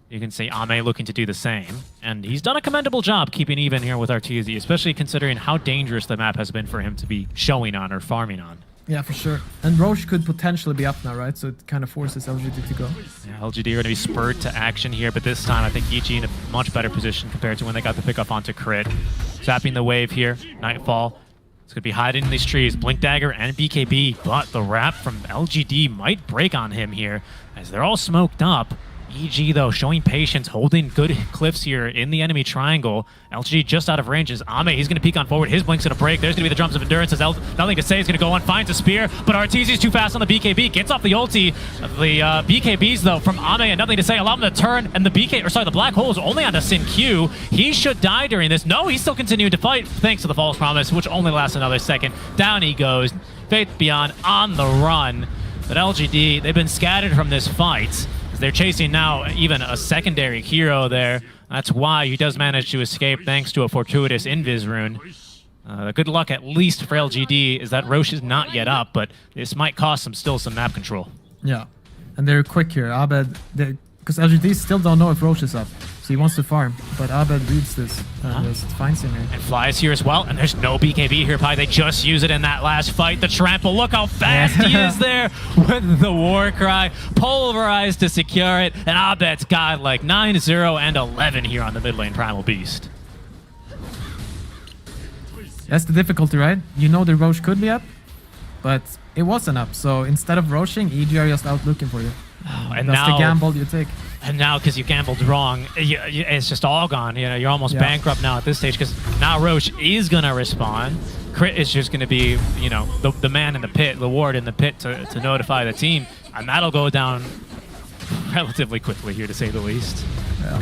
You can see Ame looking to do the same, and he's done a commendable job keeping even here with Arteezy, especially considering how dangerous the map has been for him to be showing on or farming on. Yeah, for sure. And Roche could potentially be up now, right? So it kind of forces LGD to go. Yeah, LGD are going to be spurred to action here, but this time I think EG in a much better position compared to when they got the pick up onto crit. Zapping the wave here. Nightfall. It's going to be hiding in these trees. Blink Dagger and BKB, but the wrap from LGD might break on him here as they're all smoked up. EG, though, showing patience, holding good cliffs here in the enemy triangle. LG just out of range is Ame. He's going to peek on forward. His blink's going to break. There's going to be the drums of endurance as nothing to say. He's going to go on, finds a spear, but Arteezy's too fast on the BKB. Gets off the ulti. The BKBs, though, from Ame, and nothing to say. Allow him to turn, and the black hole is only on the Sin-Q. He should die during this. No, he's still continuing to fight, thanks to the false promise, which only lasts another second. Down he goes. Faith Beyond on the run. But LGD, they've been scattered from this fight. They're chasing now even a secondary hero there. That's why he does manage to escape thanks to a fortuitous Invis rune. Good luck at least for LGD is that Roche is not yet up, but this might cost them still some map control. Yeah, and they're quick here. Abed, because LGD still don't know if Roche is up, so he wants to farm. But Abed reads this and just finds him here. And flies here as well, and there's no BKB here, Pi. They just use it in that last fight. The trample, look how fast he is there with the war cry. Pulverized to secure it, and Abed's got like 9-0 and 11 here on the mid lane Primal Beast. That's the difficulty, right? You know the Roche could be up, but it wasn't up. So instead of Roching, EG are just out looking for you. And that's now, the gamble you take. And now, because you gambled wrong, it's just all gone. You know, you're almost bankrupt now at this stage, because now Roche is going to respond. Crit is just going to be, you know, the man in the pit, the ward in the pit to notify the team. And that'll go down relatively quickly here, to say the least. Yeah.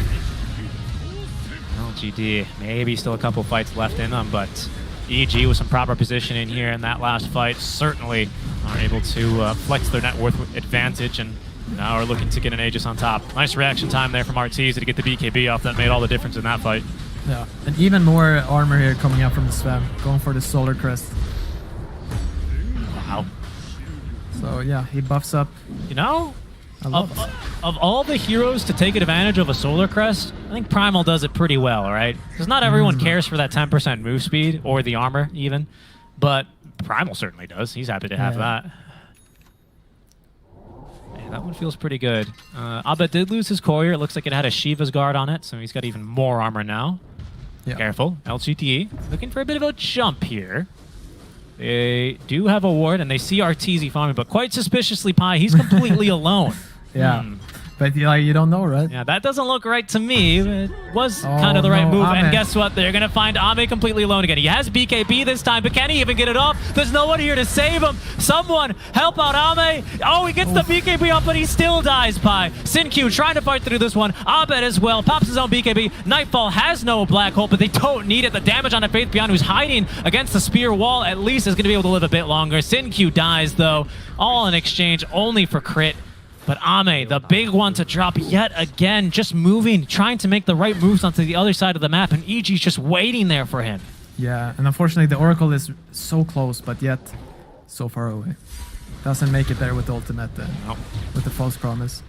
LGD, maybe still a couple fights left in them, but EG with some proper positioning here in that last fight certainly are able to flex their net worth advantage, and now are looking to get an Aegis on top. Nice reaction time there from Arteezy to get the BKB off. That made all the difference in that fight. Yeah, and even more armor here coming out from the Svam, going for the Solar Crest. Wow. So yeah, he buffs up. You know, of all the heroes to take advantage of a Solar Crest, I think Primal does it pretty well, right? Because not everyone cares for that 10% move speed, or the armor even, but Primal certainly does. He's happy to have that. Yeah, that one feels pretty good. Abed did lose his courier. It looks like it had a Shiva's guard on it, so he's got even more armor now. Yeah. Careful. LGT looking for a bit of a jump here. They do have a ward, and they see Arteezy farming, but quite suspiciously, Pi, he's completely alone. Yeah. But you don't know, right? Yeah, that doesn't look right to me. It was kind of the right move. And guess what? They're going to find Ame completely alone again. He has BKB this time, but can he even get it off? There's no one here to save him. Someone help out Ame. Oh, he gets the BKB off, but he still dies, Pi. Sin-Q trying to fight through this one. Abed as well. Pops his own BKB. Nightfall has no black hole, but they don't need it. The damage on the Faith Beyond, who's hiding against the spear wall, at least is going to be able to live a bit longer. Sin-Q dies, though. All in exchange only for crit. But Ame, the big one to drop yet again, just moving, trying to make the right moves onto the other side of the map, and EG's just waiting there for him. Yeah, and unfortunately the Oracle is so close, but yet so far away. Doesn't make it there with the ultimate then, with the false promise.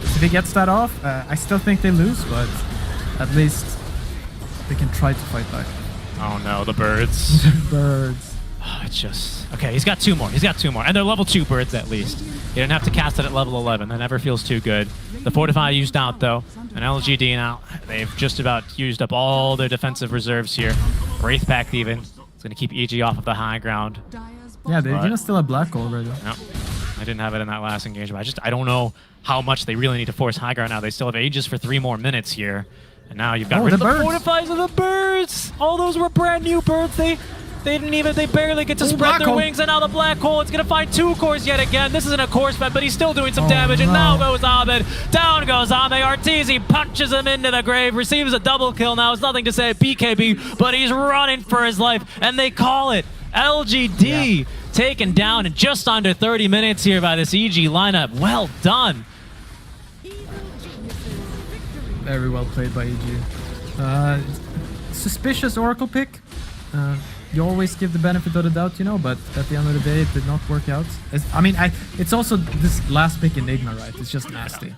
If he gets that off, I still think they lose, but at least they can try to fight back. Oh no, the birds. Birds. Oh, it's just... Okay, he's got two more. He's got two more. And they're level 2 birds at least. He didn't have to cast it at level 11. That never feels too good. The Fortify used out, though. And LGD now, they've just about used up all their defensive reserves here. Wraith Pact even. It's going to keep EG off of the high ground. Yeah, they're going to still have Black Hole already. No, I didn't have it in that last engagement. I don't know how much they really need to force high ground now. They still have Aegis for 3 more minutes here. And now you've got rid of the Fortifies of the birds! All those were brand new birds. They barely get to spread their wings, and now the black hole, it's gonna find 2 cores yet again. This isn't a core spec, but he's still doing some damage, and now goes Abed. Down goes Ame. Arteezy punches him into the grave, receives a double kill now. It's nothing to say at BKB, but he's running for his life, and they call it. LGD taken down in just under 30 minutes here by this EG lineup. Well done. Very well played by EG. Suspicious Oracle pick. You always give the benefit of the doubt, you know, but at the end of the day, it did not work out. It's also this last pick Enigma, right? It's just nasty.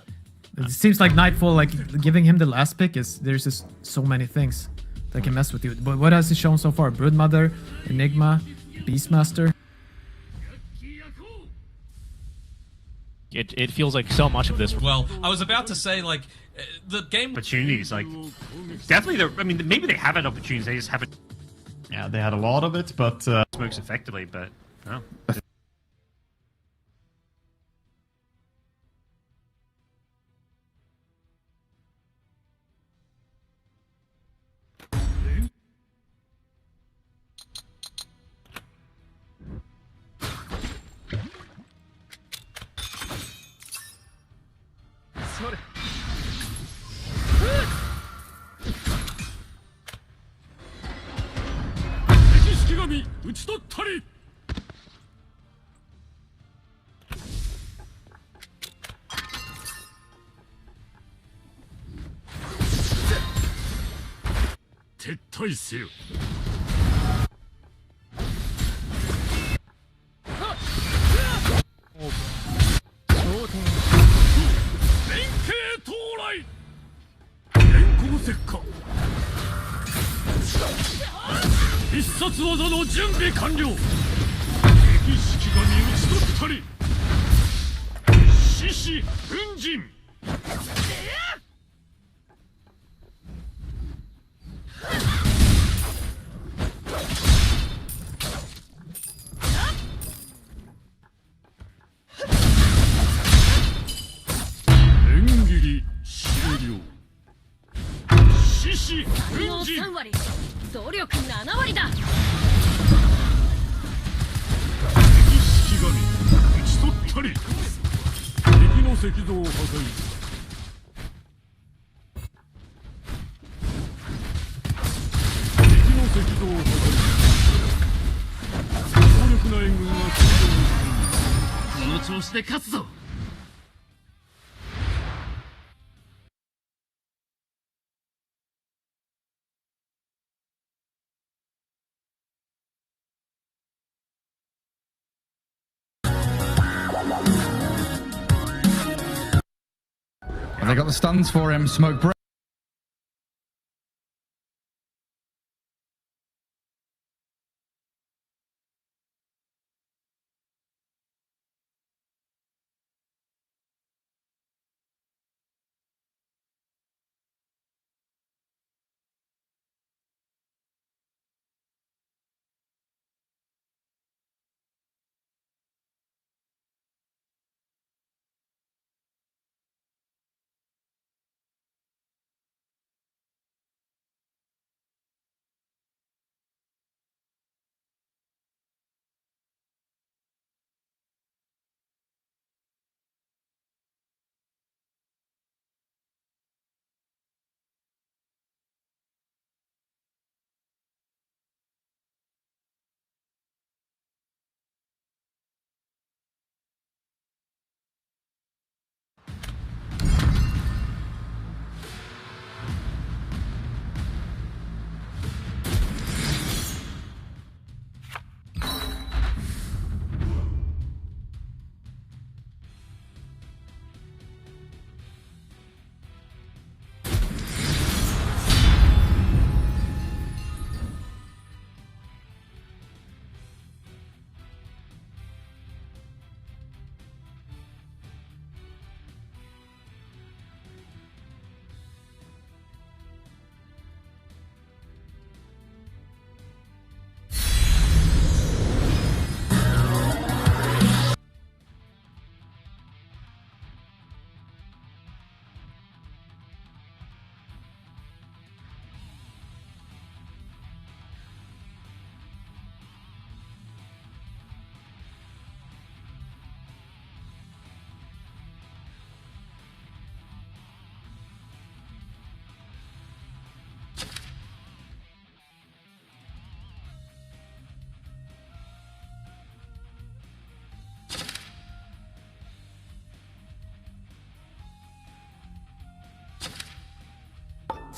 It seems like Nightfall, like giving him the last pick there's just so many things that can mess with you. But what has he shown so far? Broodmother, Enigma, Beastmaster. It feels like so much of this. Well, I was about to say, like, the game opportunities, like, definitely. I mean, maybe they have had opportunities. They just haven't. Yeah, they had a lot of it, but smokes effectively. But no. They got the stuns for him. Smoke break.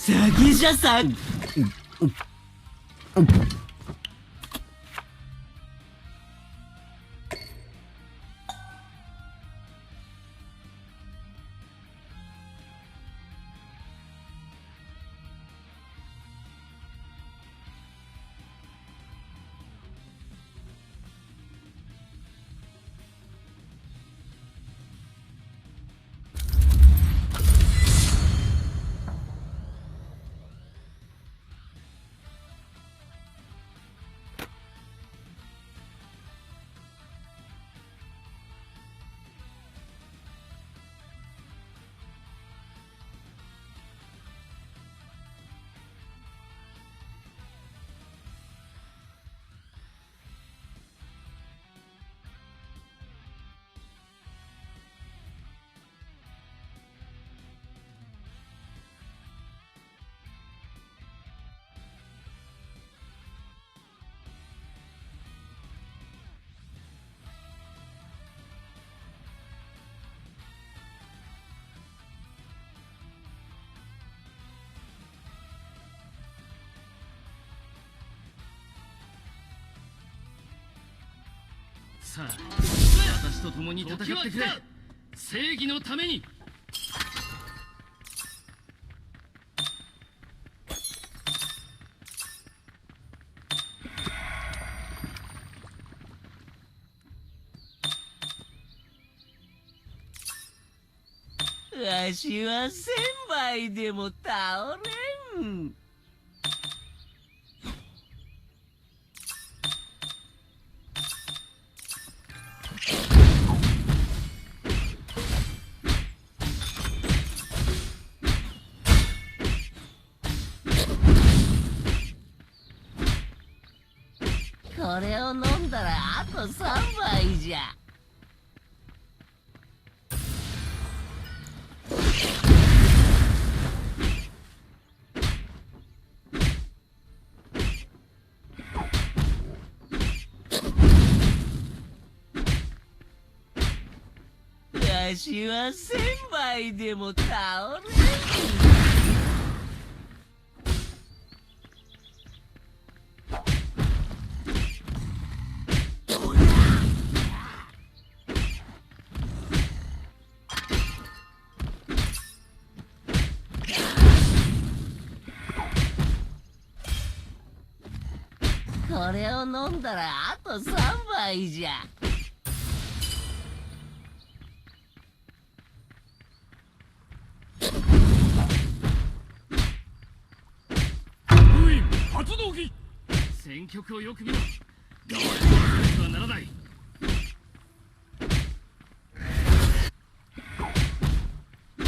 詐欺者さん。さあ私と共に戦ってくれ。正義のために。わしは1000倍でも倒れん。これを飲んだらあと3杯じゃ。わしは1000倍でも倒れん。これを飲んだらあと3杯じゃ。封印発動機。戦局をよく見ろ。我慢しなくてはならない。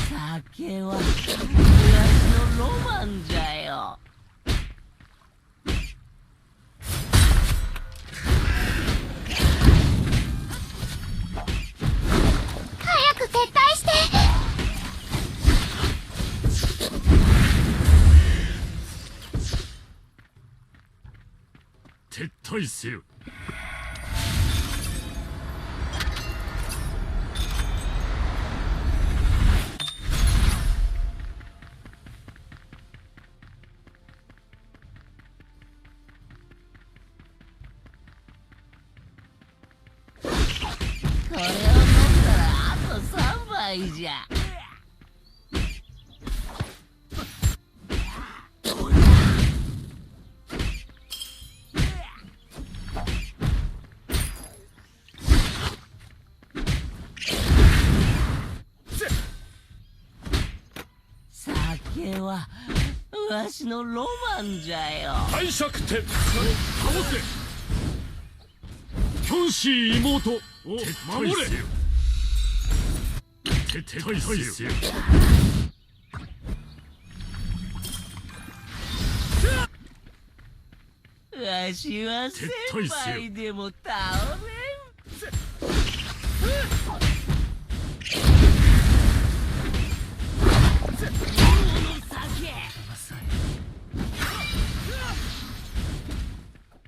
酒はわしのロマンじゃよ。早く撤退して。撤退せよ。これを飲んだらあと3杯じゃ。酒はわしのロマンじゃよ。帝釈天倒せ。キョンシー妹を守れ。撤退せよ。わしは1000倍でも倒れん。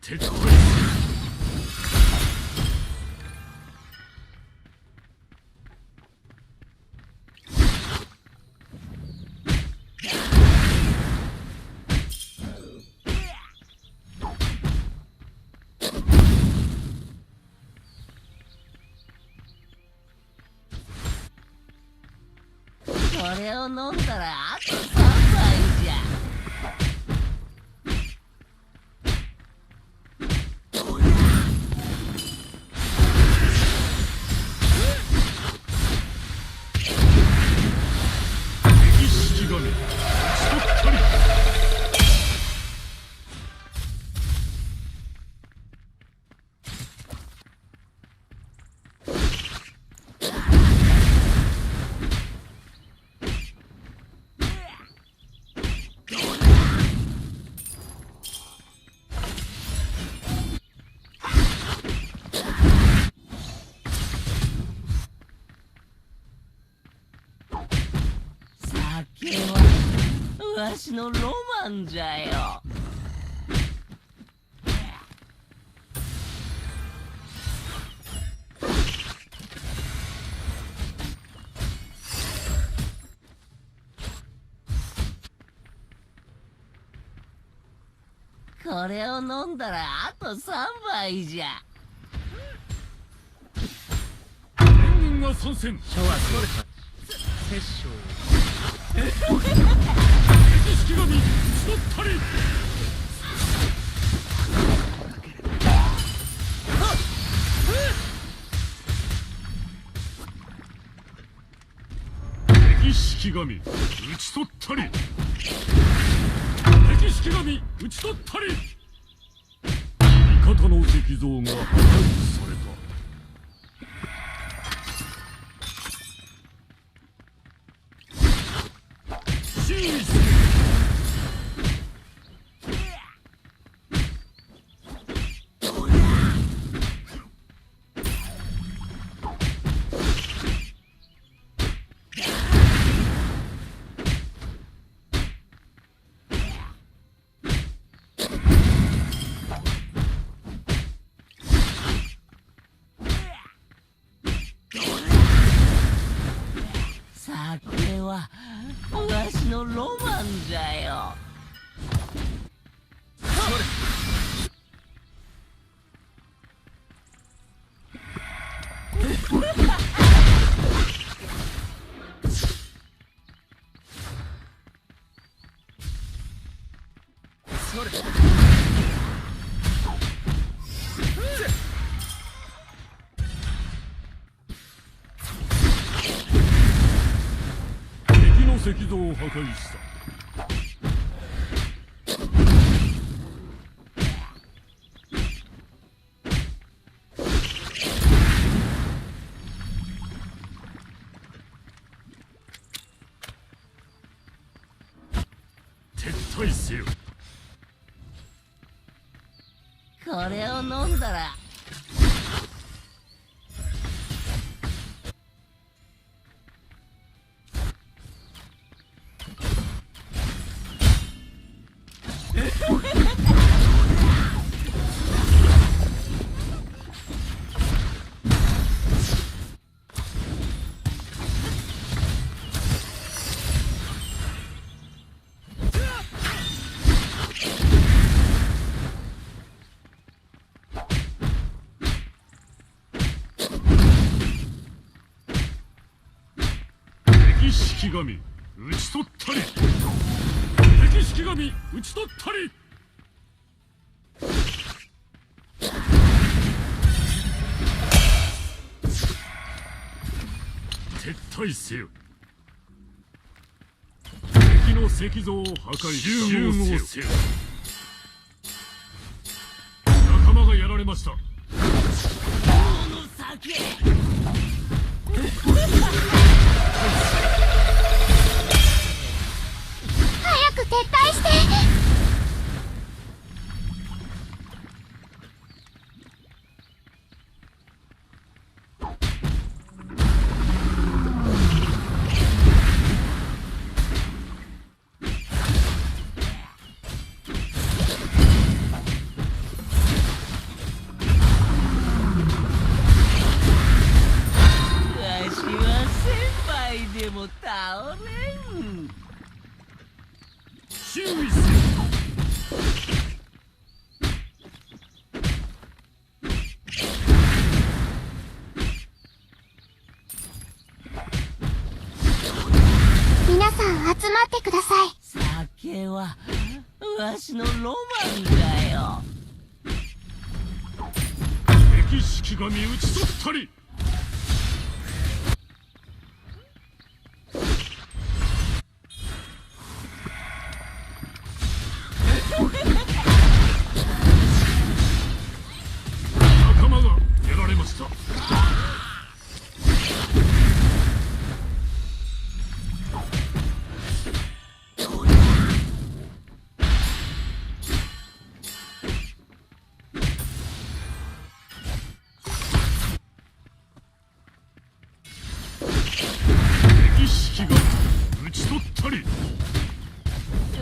撤退。これを飲んだらあと3杯じゃ。式神打ち取ったり。酒はわしのロマンじゃよ。これを飲んだらあと3杯じゃ。参戦。昭和そうです殺生敵式神打ち取ったり。敵式神打ち取ったり。敵式神打ち取ったり。味方の石像が破壊された。注意せよ。さあこれはわしのロマンじゃよ。それ敵の石像を破壊した。撤退せよ。これを飲んだら敵式神打ち取ったり。敵式神打ち取ったり。撤退せよ。敵の石像を破壊し集合せよ。仲間がやられました。王の酒早く撤退して。わしは1000倍でも倒れん。注意せよ。皆さん集まってください。酒はわしのロマンじゃよ。敵式神打ち取ったり。仲間がやられました。敵式神打ち取ったり。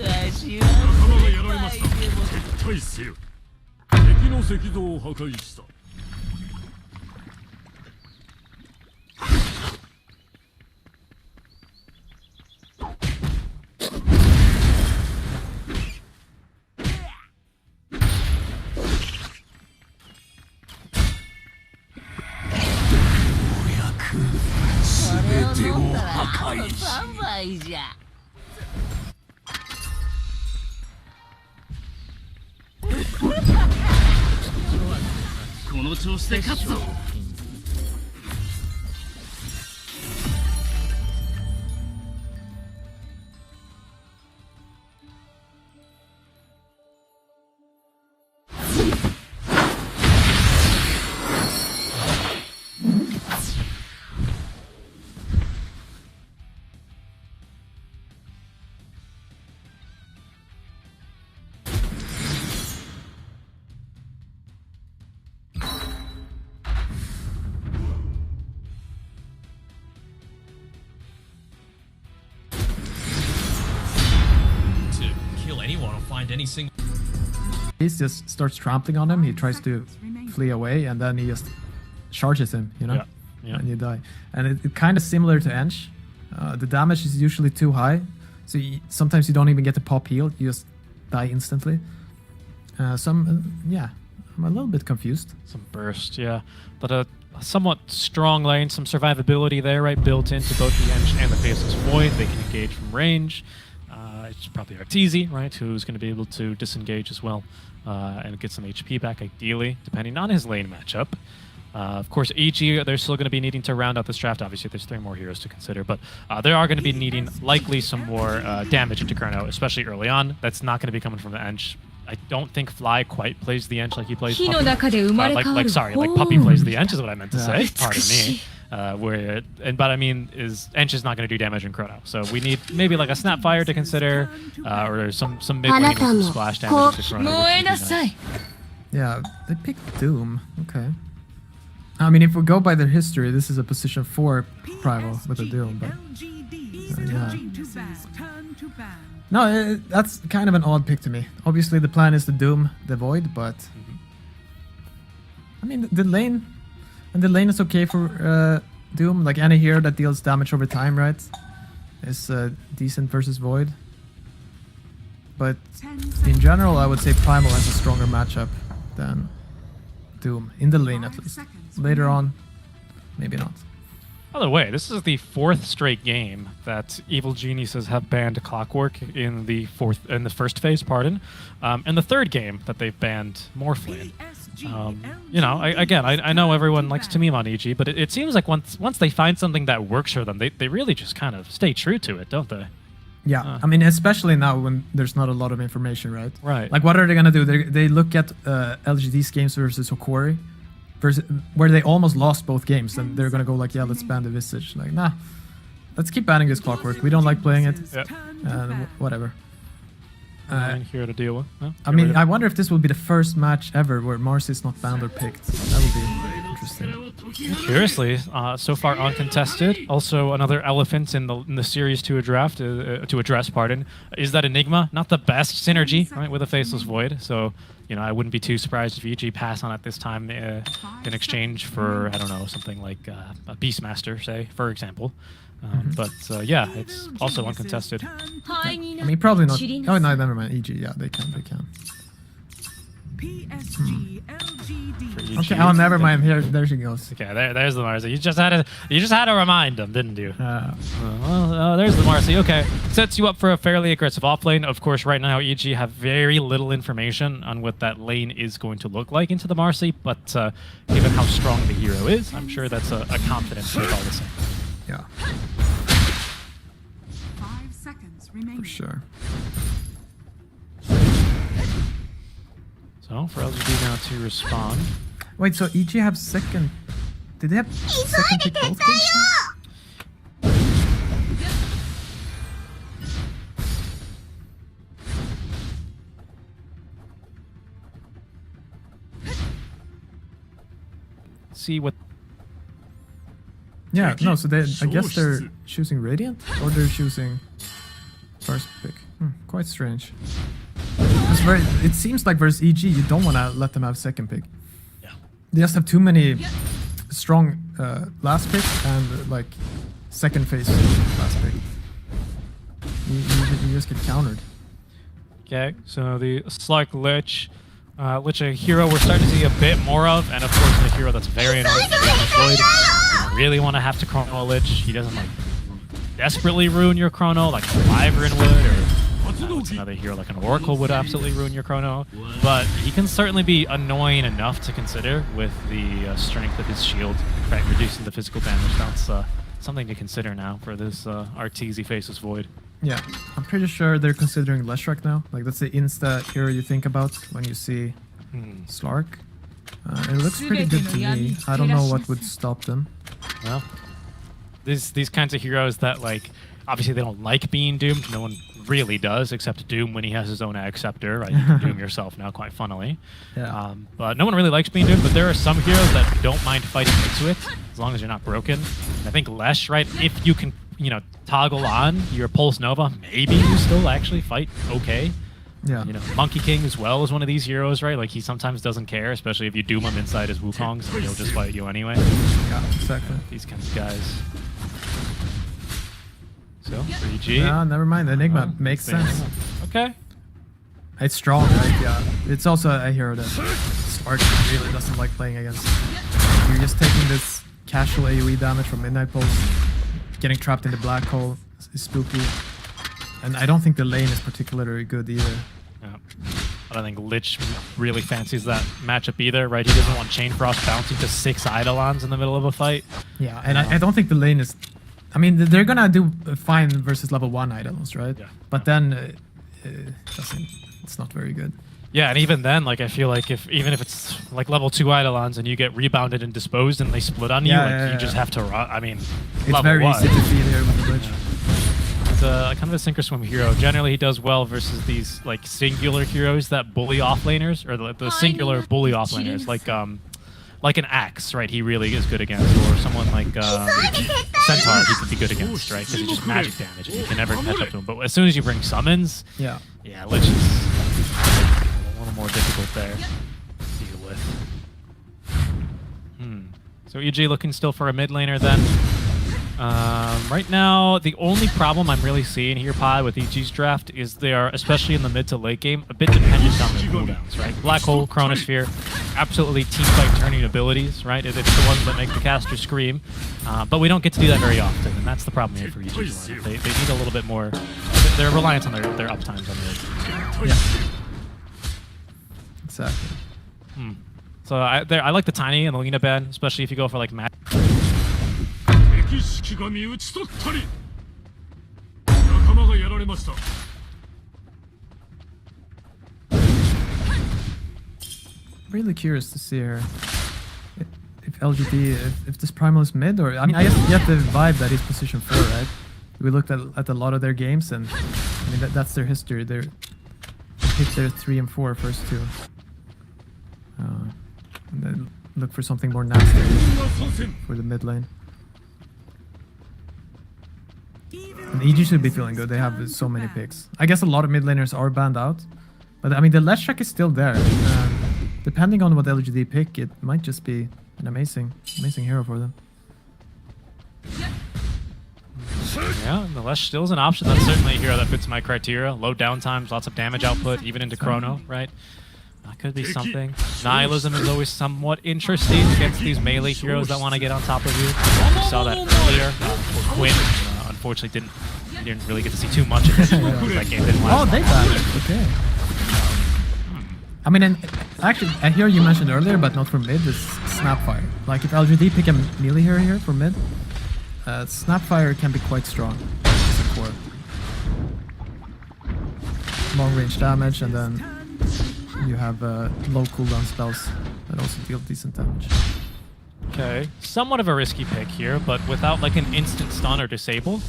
わしは仲間がやられました。1000倍でも撤退せよ。敵の石像を破壊した。お役てを破壊し3倍じゃ。この調子で勝つぞ。Anyone will find any single. He just starts trampling on him. He tries to flee away, and then he just charges him. You know, Yeah. and you die. And it kind of similar to Ench. The damage is usually too high, so sometimes you don't even get to pop heal. You just die instantly. Yeah, I'm a little bit confused. Some burst, yeah. But a somewhat strong lane, some survivability there, right? Built into both the Ench and the Faceless Void. They can engage from range. It's probably Arteezy, right? Who's going to be able to disengage as well and get some HP back, ideally, depending on his lane matchup. Of course, EG, they're still going to be needing to round out this draft. Obviously, there's 3 more heroes to consider, but they are going to be needing likely some more damage into Chrono, especially early on. That's not going to be coming from the Ench. I don't think Fly quite plays the Ench like he plays Puppy. Like Puppy plays the Ench is what I meant to say. Pardon me. But I mean, Ench is not going to do damage in Chrono, so we need maybe like a Snapfire to consider, or some mid lane with some splash damage into Chrono. Which would be nice. Yeah, they picked Doom. Okay. I mean, if we go by their history, this is a position 4 primal with a Doom, but yeah. No, that's kind of an odd pick to me. Obviously, the plan is to Doom the Void, but I mean, the lane. And the lane is okay for Doom, like any hero that deals damage over time, right? Is decent versus Void. But in general, I would say Primal has a stronger matchup than Doom, in the lane at least. Later on, maybe not. By the way, this is the 4th straight game that Evil Geniuses have banned Clockwork in the first phase, pardon. And the 3rd game that they've banned Morphling. You know, I know everyone likes to meme on EG, but it seems like once they find something that works for them, they really just kind of stay true to it, don't they? Yeah, I mean, especially now when there's not a lot of information, right? Right. Like, what are they gonna do? They look at LGD's games versus Hokori, where they almost lost both games, and they're gonna go like, yeah, let's ban the Visage. Like, nah, let's keep banning this Clockwork. We don't like playing it. Yeah. Whatever. Here to deal with. Yeah, I mean, I wonder if this will be the first match ever where Marcy is not banned or picked. That would be interesting. Curiously, so far uncontested. Also, another elephant in the series to address. Pardon, is that Enigma not the best synergy, right, with a Faceless Void? So, you know, I wouldn't be too surprised if EG pass on it this time in exchange for, I don't know, something like a Beastmaster, say, for example. But yeah, it's also uncontested. I mean, probably not. Oh no, never mind. EG, yeah, they can. Okay, oh, never mind. There she goes. Okay, there's the Marcy. You just had to remind them, didn't you? There's the Marcy. Okay, sets you up for a fairly aggressive offlane. Of course, right now EG have very little information on what that lane is going to look like into the Marcy, but given how strong the hero is, I'm sure that's a confidence pick all the same. Yeah. 5 seconds remaining. For sure. So for LGD now to respond. Wait, so EG have second? Did they have second pick both games? See what. Yeah, no, so I guess they're choosing Radiant, or they're choosing first pick. Quite strange. It seems like versus EG, you don't want to let them have second pick. Yeah. They just have too many strong last pick and like second phase last pick. You just get countered. Okay, so the Slark Lich. Lich, a hero we're starting to see a bit more of, and of course a hero that's very annoying to Void. really want to have to chrono a Lich. He doesn't like desperately ruin your chrono like a Wyvern would, or what's another hero like an Oracle would absolutely ruin your chrono. But he can certainly be annoying enough to consider with the strength of his shield, right, reducing the physical damage. That's something to consider now for this Arteezy faces Void. Yeah, I'm pretty sure they're considering Leshrac now. Like, that's the insta hero you think about when you see Slark. It looks pretty good to me. I don't know what would stop them. Well, these kinds of heroes that, like, obviously they don't like being doomed. No one really does, except Doom when he has his own Acceptor, right? You can doom yourself now, quite funnily. Yeah. But no one really likes being doomed, but there are some heroes that don't mind fighting into it, as long as you're not broken. And I think Lesh, right, if you can, you know, toggle on your Pulse Nova, maybe you still actually fight okay. Yeah. You know, Monkey King as well is one of these heroes, right? Like, he sometimes doesn't care, especially if you doom him inside his Wukongs, and he'll just fight you anyway. Yeah, exactly. These kinds of guys. So, 3G. No, never mind. Enigma makes sense. Okay. It's strong, right? Yeah. It's also a hero that Spark really doesn't like playing against. You're just taking this casual AoE damage from Midnight Pulse. Getting trapped in the black hole is spooky. And I don't think the lane is particularly good either. Yeah. I don't think Lich really fancies that matchup either, right? He doesn't want Chain Frost bouncing to 6 Eidolons in the middle of a fight. Yeah, and I don't think the lane is... I mean, they're gonna do fine versus level 1 Eidolons, right? Yeah. But then it's not very good. Yeah, and even then, like, I feel like even if it's like level 2 Eidolons and you get rebounded and disposed and they split on you, you just have to run. I mean, it's very easy to feed here with the Lich. He's a kind of a sink or swim hero. Generally, he does well versus these like singular heroes that bully offlaners, or the singular bully offlaners, like an Axe, right? He really is good against, or someone like Centaur, he could be good against, right? Because it's just magic damage, and you can never catch up to him. But as soon as you bring summons, yeah, Lich is a little more difficult there to deal with. So EG looking still for a mid laner then. Right now, the only problem I'm really seeing here, Pi, with EG's draft is they are, especially in the mid to late game, a bit dependent on their cooldowns, right? Black Hole, Chronosphere, absolutely team fight turning abilities, right? It's the ones that make the caster scream, but we don't get to do that very often, and that's the problem here for EG. They need a little bit more. They're reliant on their uptimes on the yeah. Exactly. So I like the Tiny and the Lina ban, especially if you go for like Matt. Really curious to see her. If LGD, if this Primal is mid, or I mean, I guess you get the vibe that he's position 4, right? We looked at a lot of their games, and I mean that's their history. They picked their 3 and 4 first two. And then look for something more nasty for the mid lane. And EG should be feeling good. They have so many picks. I guess a lot of mid laners are banned out, but I mean the Leshrac is still there. Depending on what LGD pick, it might just be an amazing hero for them. Yeah, the Lesh still is an option. That's certainly a hero that fits my criteria. Low downtimes, lots of damage output, even into Chrono, right? That could be something. Nihilism is always somewhat interesting against these melee heroes that want to get on top of you. We saw that earlier. Quinn, unfortunately, didn't really get to see too much of it. That game didn't last. Oh, they banned it. Okay. I mean, and actually, a hero you mentioned earlier, but not for mid, is Snapfire. Like, if LGD pick a melee hero here for mid, Snapfire can be quite strong as a core. Long range damage, and then you have low cooldown spells that also deal decent damage. Okay, somewhat of a risky pick here, but without like an instant stun or disable,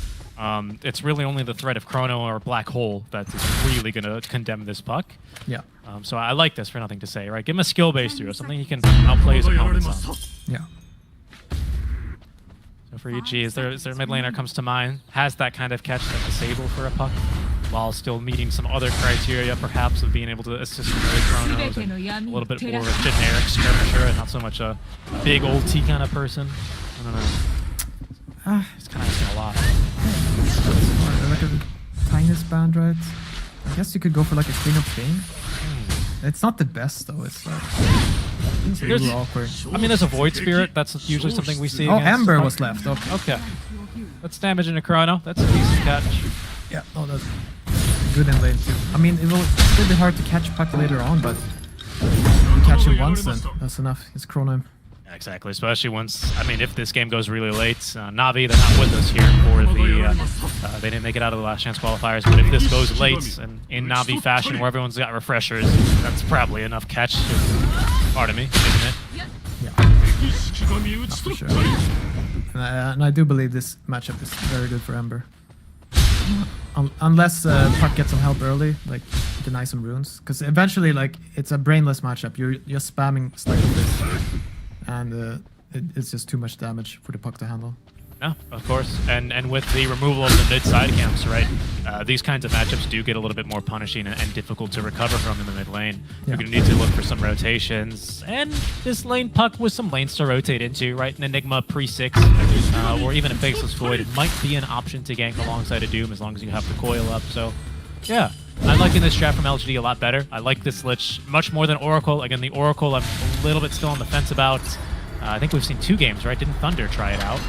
it's really only the threat of Chrono or Black Hole that is really going to condemn this puck. Yeah. So I like this for nothing to say, right? Give him a skill-based hero, something he can outplay his opponents on. Yeah. So for EG, is there a mid laner comes to mind, has that kind of catch, that disable for a puck, while still meeting some other criteria, perhaps, of being able to assist in early chronos, and a little bit more of a generic skirmisher and not so much a big ulti kind of person. I don't know. It's kind of asking a lot. Like a tiniest band, right? I guess you could go for like a Queen of Pain. It's not the best though. It's like It's a little awkward. I mean, there's a Void Spirit. That's usually something we see. Oh, against Ember Punk. was left. Okay. Okay. That's damage in a Chrono. That's a decent catch. Yeah, oh, that's good in lane too. I mean, it will still be hard to catch Puck later on, but you catch him once, then that's enough. It's Chrono him. Exactly, especially once, I mean, if this game goes really late, Navi, they're not with us here for the, they didn't make it out of the last chance qualifiers, but if this goes late and in Navi fashion where everyone's got refreshers, that's probably enough catch. Pardon me, isn't it? Yeah. For sure. And I do believe this matchup is very good for Ember. Unless Puck gets some help early, like deny some runes. Because eventually, like, it's a brainless matchup. You're just spamming Slack with this. And it's just too much damage for the Puck to handle. Yeah, of course. And with the removal of the mid-side camps, right, these kinds of matchups do get a little bit more punishing and difficult to recover from in the mid lane. Yeah. You're going to need to look for some rotations. And this lane Puck with some lanes to rotate into, right? An Enigma pre-6, or even a Faceless Void might be an option to gank alongside a Doom as long as you have the coil up. So, yeah. I'm liking this strat from LGD a lot better. I like this Lich much more than Oracle. Again, the Oracle I'm a little bit still on the fence about. I think we've seen 2 games, right? Didn't Thunder try it out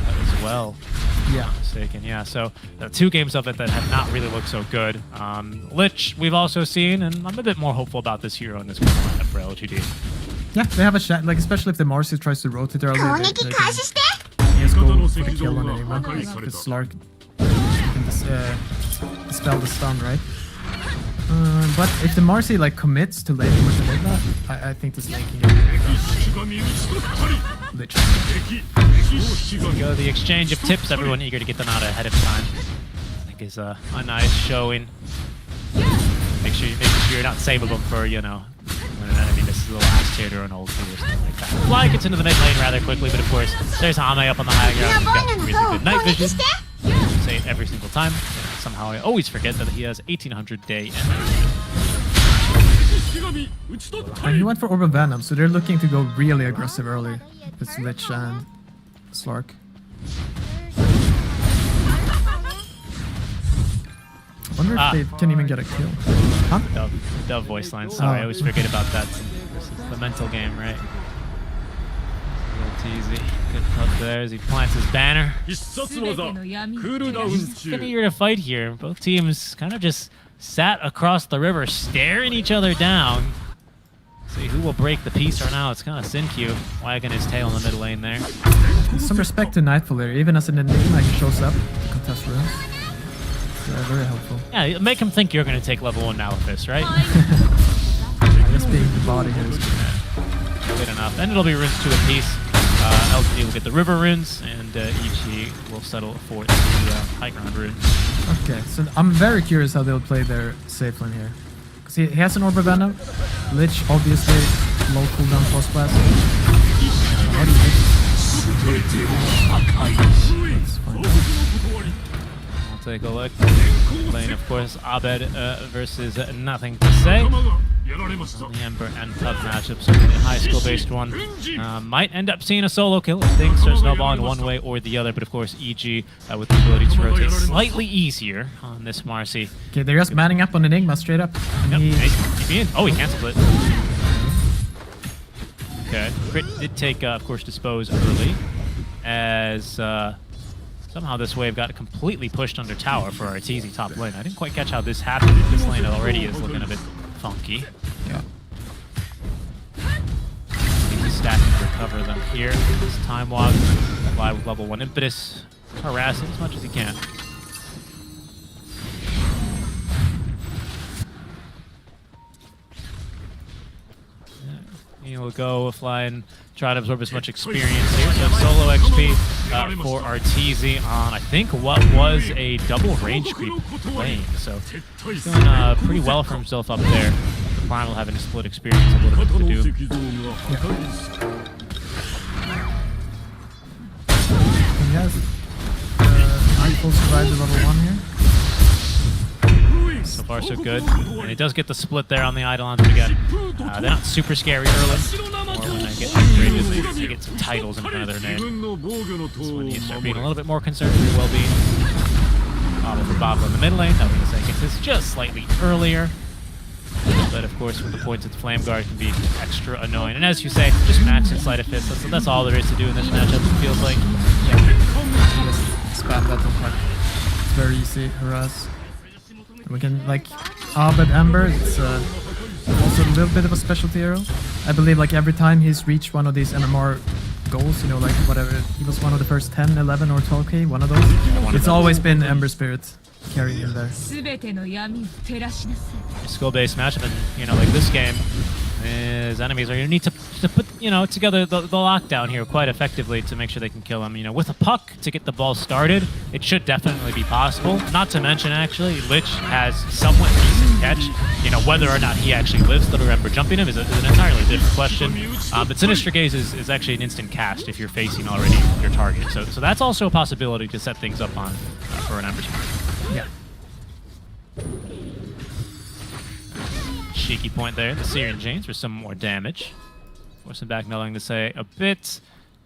as well? Yeah. If I'm mistaken, yeah. So 2 games of it that have not really looked so good. Lich we've also seen, and I'm a bit more hopeful about this hero in this kind of lineup for LGD. Yeah, they have a shot, like, especially if the Marcy tries to rotate early. They can just go for the kill on Enigma. Like, the Slark can dispel the stun, right? But if the Marcy like commits to laning with Enigma, I think this lane can get Go the exchange of tips, everyone eager to get them out ahead of time. I think is a nice showing. Make sure you're not saving them for, you know, when an enemy misses the last hit or an ulti or something like that. Fly gets into the mid lane rather quickly, but of course there's Ame up on the high ground. He's got really good night vision. Say it every single time. Somehow I always forget that he has 1800 day energy. And he went for Orb of Venom, so they're looking to go really aggressive early. It's Lich and Slark. I wonder if they can even get a kill. Huh? Dove voice line, sorry, I always forget about that. This is the mental game, right? Easy. Good help there as he plants his banner. He's getting eager to fight here. Both teams kind of just sat across the river, staring each other down. See who will break the peace right now. It's kind of Sin-Q wagging his tail in the mid lane there. Some respect to Nightfall there. Even as an Enigma, he shows up to contest runes. Very helpful. Yeah, make him think you're going to take level 1 Malefist, right? Just being the body here is good enough. And it'll be runes to a piece. LGD will get the river runes, and EG will settle for the high ground runes. Okay, so I'm very curious how they'll play their safe lane here. Because he has an Orb of Venom. Lich, obviously, low cooldown post blast. That's fine. We'll take a look. Lane, of course, Abed versus Nothing to Say. The Ember and Puck matchup, so a high skill-based one. Might end up seeing a solo kill if things start snowballing one way or the other, but of course EG with the ability to rotate slightly easier on this Marcy. Okay, they're just manning up on Enigma straight up. Yep. Oh, he canceled it. Okay, Crit did take, of course, Dispose early, as somehow this wave got completely pushed under tower for our TZ top lane. I didn't quite catch how this happened. This lane already is looking a bit funky. Yeah. He's stacking to recover them here. This time walk, fly with level 1 impetus, harass it as much as he can. He'll go fly and try to absorb as much experience here. So solo XP for Arteezy on, I think, what was a double range creep lane. So he's doing pretty well for himself up there. The Primal having to split experience a little bit to do. He has Nightfall survived the level 1 here. So far, so good. And he does get the split there on the Eidolon, but again, they're not super scary early. Or when they get upgraded, they get some titles in front of their name. That's when you start being a little bit more concerned for your well-being. Bobble for Bobble in the mid lane. Nothing to say, gets this just slightly earlier. but of course with the pointed flame guard can be extra annoying. And as you say, just maxing sleight of fist. That's all there is to do in this matchup, it feels like. Yeah, just spam that on punch. It's very easy, harass. We can, like, Abed Ember, it's also a little bit of a specialty hero. I believe, like, every time he's reached one of these MMR goals, you know, like, whatever, he was one of the first 10, 11, or 12k, one of those. It's always been Ember Spirit carrying him there. Skill-based matchup, and, you know, like this game, his enemies are going to need to put, you know, together the lockdown here quite effectively to make sure they can kill him. You know, with a puck to get the ball started, it should definitely be possible. Not to mention, actually, Lich has somewhat decent catch. You know, whether or not he actually lives through Ember jumping him is an entirely different question. But Sinister Gaze is actually an instant cast if you're facing already your target. So that's also a possibility to set things up on for an Ember team. Yeah. Cheeky point there, the Syrian James for some more damage. Forcing back, nothing to say a bit.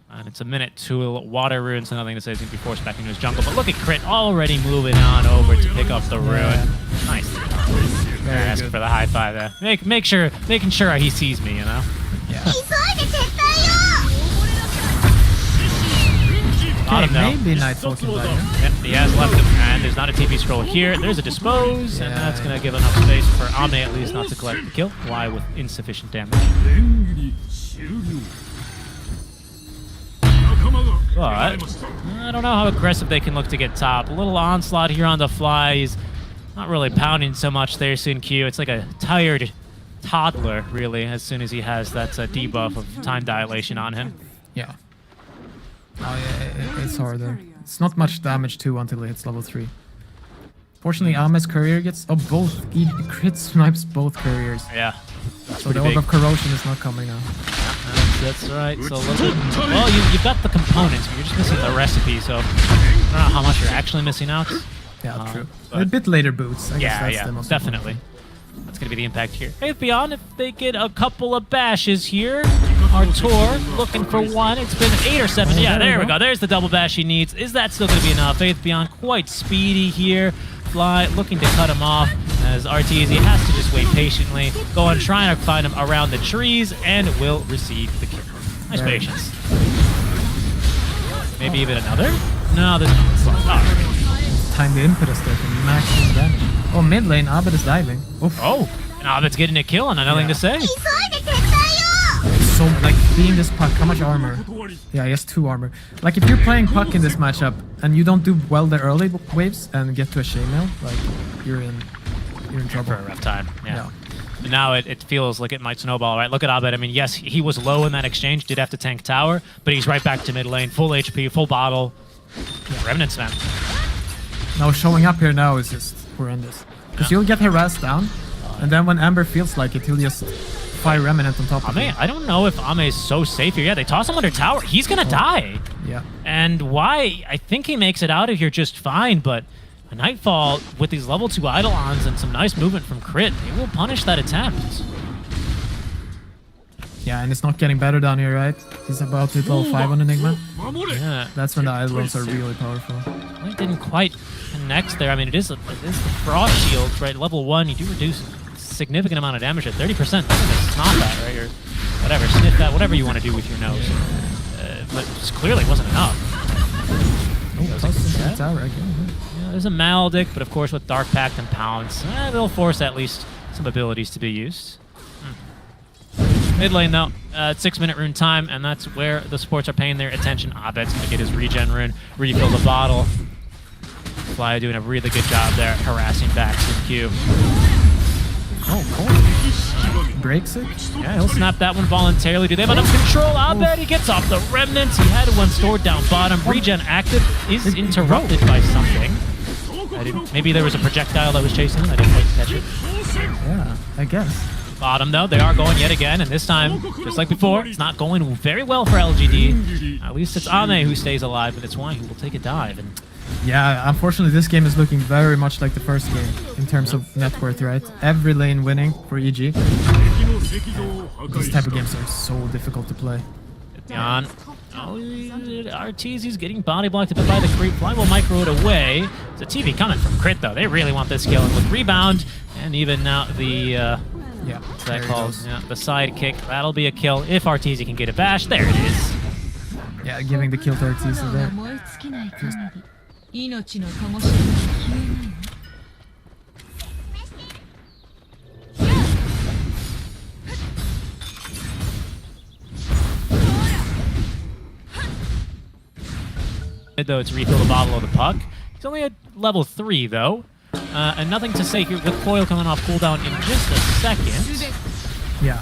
And it's a minute to Water Rune, so nothing to say is going to be forced back into his jungle. But look at Crit already moving on over to pick up the Rune. Yeah. Nice. Asking for the high five there. Making sure he sees me, you know? Yeah. Bottom now. Maybe Nightfall can buy him. Yep, he has left him, and there's not a TP scroll here. There's a Dispose, and that's going to give enough space for Ame at least not to collect the kill. Why with insufficient damage? But I don't know how aggressive they can look to get top. A little onslaught here on the fly. He's not really pounding so much there, Sin Q. It's like a tired toddler, really, as soon as he has that debuff of time dilation on him. Yeah. Oh yeah, it's harder. It's not much damage too until it hits level 3. Fortunately, Ame's courier gets... Oh, both. He crit snipes both couriers. Yeah. So the Orb of Corrosion is not coming now. That's right. So well, you've got the components, but you're just missing the recipe, so I don't know how much you're actually missing out. Yeah, true. A bit later boots. I guess that's the most definitely. important. That's going to be the impact here. Hey, Beyond, if they get a couple of bashes here, Artur looking for one. It's been 8 or 7. Yeah, there we go. There's the double bash he needs. Is that still going to be enough? Faith Beyond quite speedy here. Fly looking to cut him off as Arteezy has to just wait patiently. Go on trying to find him around the trees and will receive the kill. Nice patience. Maybe even another? No, there's no. Time the impetus there for maximum damage. Oh, mid lane, Abed is diving. Oof. Oh, and Abed's getting a kill and nothing to say. So, like, being this puck, how much armor? Yeah, he has 2 armor. Like, if you're playing puck in this matchup and you don't do well the early waves and get to a chainmail, like, you're in trouble. For a rough time, yeah. But now it feels like it might snowball, right? Look at Abed. I mean, yes, he was low in that exchange, did have to tank tower, but he's right back to mid lane, full HP, full bottle. Yeah. Remnants, man. Now, showing up here now is just horrendous. Because you'll get harassed down, and then when Amber feels like it, he'll just fire Remnant on top of him. I don't know if Ame is so safe here. Yeah, they toss him under tower. He's gonna die. Yeah. And why? I think he makes it out of here just fine, but a Nightfall with these level 2 Eidolons and some nice movement from Crit, he will punish that attempt. Yeah, and it's not getting better down here, right? He's about to hit level 5 on Enigma. Yeah. That's when the Eidolons are really powerful. Well, it didn't quite connect there. I mean, it is the Frost Shield, right? Level 1, you do reduce a significant amount of damage at 30%. You're gonna snot that, right? Or whatever, sniff that, whatever you want to do with your nose. But it clearly wasn't enough. Oh, tower again. Yeah, there's a Maldic, but of course with Dark Pact and Pounce, they'll force at least some abilities to be used. Mid lane though, 6-minute rune time, and that's where the supports are paying their attention. Abed's gonna get his regen rune, refill the bottle. Fly doing a really good job there, harassing back Sin Q. Oh, cool. Breaks it? Yeah, he'll snap that one voluntarily. Do they have enough control? Abed, he gets off the remnants. He had one stored down bottom. Regen active is interrupted by something. Maybe there was a projectile that was chasing him. I didn't quite catch it. Yeah, I guess. Bottom though, they are going yet again, and this time, just like before, it's not going very well for LGD. At least it's Ame who stays alive, but it's Why who will take a dive. And yeah, unfortunately this game is looking very much like the first game in terms of net worth, right? Every lane winning for EG. These type of games are so difficult to play. Beyond. Oh, Arteezy's getting body blocked a bit by the creep. Fly will micro it away. It's a TV coming from Crit though. They really want this kill. And with rebound, and even now the Yeah. So there that he calls goes. yeah, the side kick. That'll be a kill if Arteezy can get a bash. There it is. Yeah, giving the kill to Arteezy there. Though it's refill the bottle of the puck. He's only at level 3 though. And nothing to say here with Coil coming off cooldown in just a second. Yeah.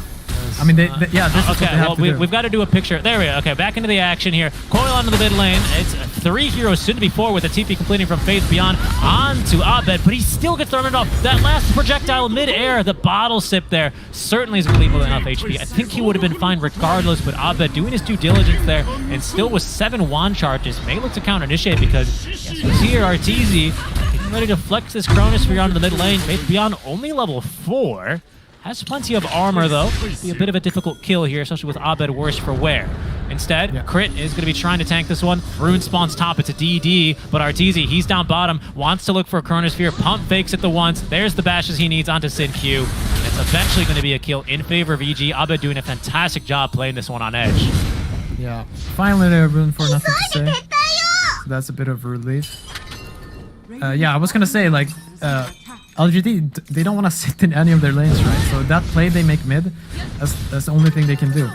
I mean, yeah, this is what they okay, have well, to do. we've got to do a picture. There we go. Okay, back into the action here. Coil onto the mid lane. It's 3 heroes, soon to be 4, with the TP completing from Faith Beyond onto Abed, but he still gets thrown it off. That last projectile mid-air, the bottle sip there, certainly is relievable enough HP. I think he would have been fine regardless, but Abed doing his due diligence there, and still with 7 wand charges, may look to counter-initiate because, yes, he's here, Arteezy, getting ready to flex this Chronosphere onto the mid lane. Faith Beyond only level 4. Has plenty of armor, though. Be a bit of a difficult kill here, especially with Abed worse for wear. Instead, Crit is going to be trying to tank this one. Rune spawns top. It's a DD, but Arteezy, he's down bottom, wants to look for a Chronosphere. Pump fakes it the once. There's the bashes he needs onto Sin-Q. It's eventually going to be a kill in favor of EG. Abed doing a fantastic job playing this one on edge. Yeah. Finally, they're Rune for nothing to say. So that's a bit of relief. Yeah, I was going to say, like, LGD, they don't want to sit in any of their lanes, right? So that play they make mid, that's the only thing they can do.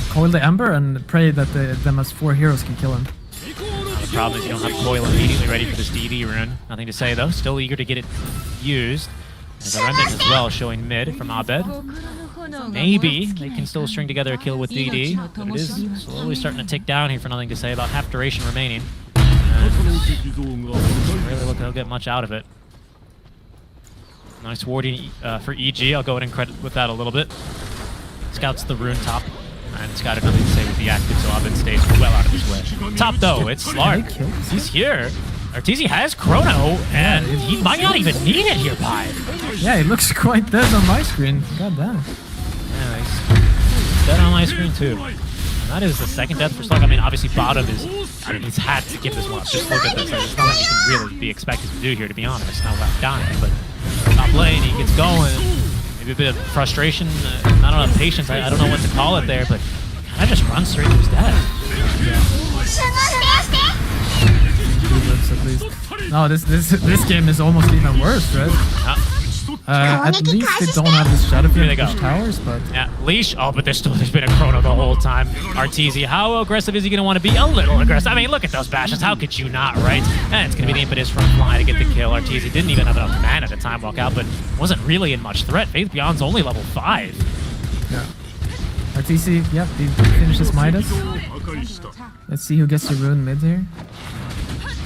Coil the Ember and pray that them as 4 heroes can kill him. The problem is you don't have Coil immediately ready for this DD rune. Nothing to say though, still eager to get it used. There's a Remnant as well showing mid from Abed. Maybe they can still string together a kill with DD, but it is slowly starting to tick down here for Nothing to Say, about half duration remaining. And doesn't really look like he'll get much out of it. Nice warding for EG. I'll go ahead and credit with that a little bit. Scouts the rune top, and it's got nothing to say with the active, so Abed stays well out of his way. Top though, it's Slark. He's here. Arteezy has Chrono, and he might not even need it here, Pi. Yeah, he looks quite dead on my screen. God damn. Yeah, he's dead on my screen too. And that is the second death for Slark. I mean, obviously bottom is, I mean, he's had to give this one up. Just look at this. There's nothing you can really be expected to do here, to be honest. Not without dying, but top lane, he gets going. Maybe a bit of frustration, not enough patience. I don't know what to call it there, but kind of just runs straight to his death. Yeah. 2 lives at least. No, this game is almost even worse, right? At least they don't have this Shadow Field push towers, but... Yeah, Leash. Oh, but there's been a Chrono the whole time. Arteezy, how aggressive is he going to want to be? A little aggressive. I mean, look at those bashes. How could you not, right? And it's going to be the impetus from Fly to get the kill. Arteezy didn't even have enough mana to time walk out, but wasn't really in much threat. Faith Beyond's only level 5. Yeah. Arteezy, yep, he finishes Midas. Let's see who gets the rune mid here.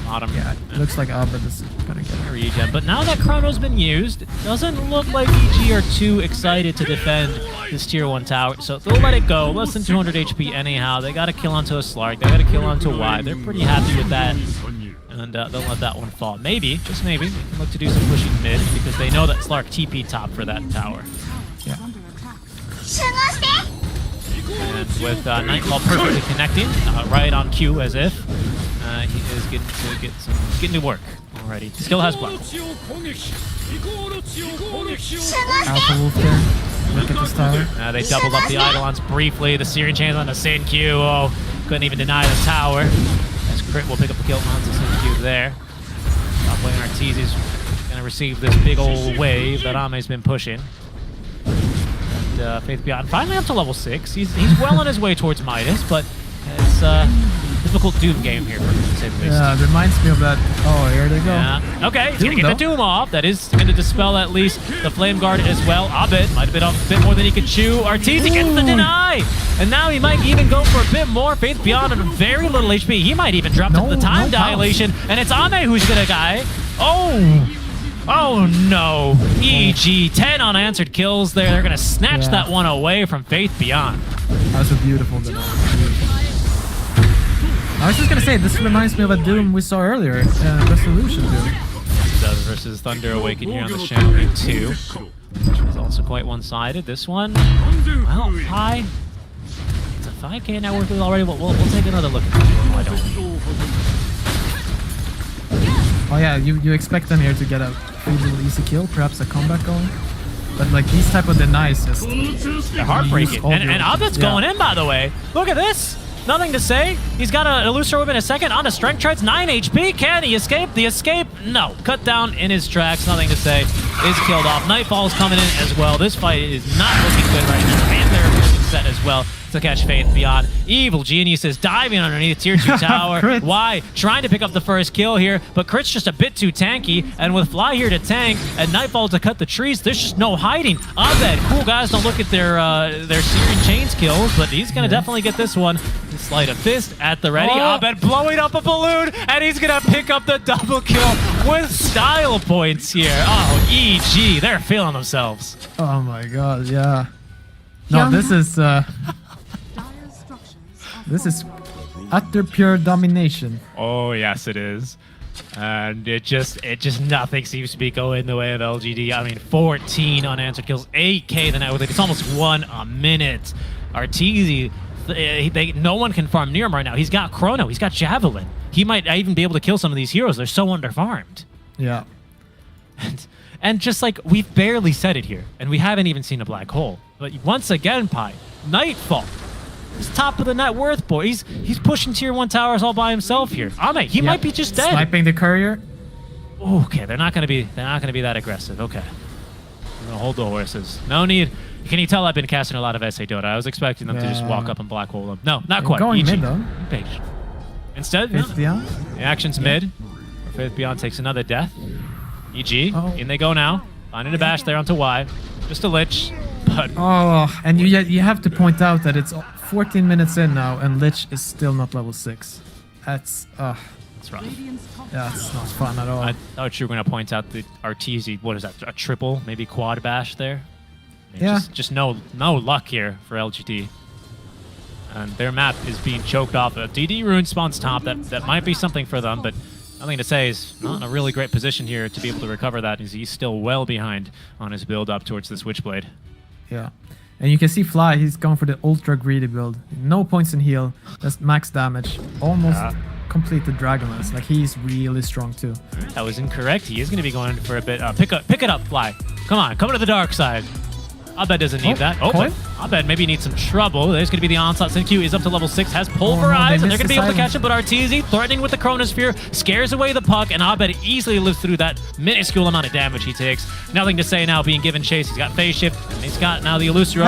Bottom. Yeah, it looks like Abed is gonna get it. Regen. But now that Chrono's been used, it doesn't look like EG are too excited to defend this tier 1 tower. So they'll let it go. Less than 200 HP anyhow. They got a kill onto a Slark. They got a kill onto a Y. They're pretty happy with that. And they'll let that one fall. Maybe, just maybe, they can look to do some pushing mid because they know that Slark TP top for that tower. Yeah. And with Nightfall perfectly connecting, right on cue as if, he is getting to work already. Still has Black. Alpha Wolf there. Look at this tower. They doubled up the Eidolons briefly. The Searing Chains on the Sin-Q. Oh, couldn't even deny the tower. As Crit will pick up a kill onto Sin-Q there. Top lane Arteezy's going to receive this big old wave that Ame's been pushing. And Faith Beyond finally up to level 6. He's well on his way towards Midas, but it's difficult Doom game here for him, to say the least. Yeah, it reminds me of that. Oh, here they go. Yeah. Okay, he's going to get the Doom off. That is going to dispel at least the Flame Guard as well. Abed might have been off a bit more than he could chew. Arteezy gets the deny! And now he might even go for a bit more. Faith Beyond on very little HP. He might even drop the time dilation. And it's Ame who's going to die. Oh no. EG, 10 unanswered kills there. They're going to snatch that one away from Faith Beyond. That was a beautiful deny. I was just gonna say, this reminds me of a Doom we saw earlier, Resolution Doom. It does versus Thunder Awaken here on the channel game 2, which was also quite one-sided. This one, well, high. It's a 5k now worth it already, but we'll take another look at it. Why don't we? Oh yeah, you expect them here to get a pretty little easy kill, perhaps a comeback going? But like these type of denies just They're heartbreaking. all And your- Abed's going in, by the way. Look at this. Nothing to say. He's got an Elusive Orb in a second on the strength treads. 9 HP. Can he escape? The escape? No. Cut down in his tracks. Nothing to say. Is killed off. Nightfall's coming in as well. This fight is not looking good right now. And they're losing set as well to catch Faith Beyond. Evil Genius is diving underneath tier 2 tower. Crit. Why? Trying to pick up the first kill here, but Crit's just a bit too tanky. And with Fly here to tank and Nightfall to cut the trees, there's just no hiding. Abed, cool guys don't look at their Searing Chains kills, but he's gonna definitely get this one. Sleight of Fist at the ready. Oh. Abed blowing up a balloon, and he's gonna pick up the double kill with style points here. Oh, EG, they're feeling themselves. Oh my god, yeah. No, this is this is utter pure domination. Oh yes, it is. And it just nothing seems to be going the way of LGD. I mean, 14 unanswered kills, 8k the net with it. It's almost 1 a minute. Arteezy, no one can farm near him right now. He's got Chrono, he's got Javelin. He might even be able to kill some of these heroes. They're so underfarmed. Yeah. And just like, we've barely said it here, and we haven't even seen a black hole. But once again, Pi, Nightfall. He's top of the net worth, boy. He's pushing tier 1 towers all by himself here. Ame, he might be just dead. Sniping the courier. Okay, they're not gonna be that aggressive. Okay. We're gonna hold the horses. No need. Can you tell I've been casting a lot of SA Dota? I was expecting them to just walk up and black hole them. No, not quite. Going EG. mid though. Page. Instead, Faith Beyond. the action's mid. Faith Beyond takes another death. EG. Oh. In they go now. Finding a bash there onto Y. Just a Lich. But Oh, and you have to point out that it's 14 minutes in now, and Lich is still not level 6. That's it's rough. yeah, it's not fun at all. I thought you were going to point out the Arteezy, what is that, a triple, maybe quad bash there? I mean, Yeah. Just no luck here for LGD. And their map is being choked off. A DD Rune spawns top. That might be something for them, but nothing to say. Is not in a really great position here to be able to recover that, as he's still well behind on his build up towards the Switchblade. Yeah. And you can see Fly, he's going for the ultra greedy build. No points in heal, just max damage. Almost complete the Dragonlance. Like, he's really strong too. That was incorrect. He is going to be going for a bit. Pick it up, Fly. Come on, come to the dark side. Abed doesn't need that. Oh, but Abed maybe needs some trouble. There's going to be the onslaught. Sinq is up to level 6, has Pulverize, and they're going to be able to catch him, but Arteezy threatening with the Chronosphere, scares away the puck, and Abed easily lives through that minuscule amount of damage he takes. Nothing to say now, being given chase. He's got phase shift, and he's got now the Elusive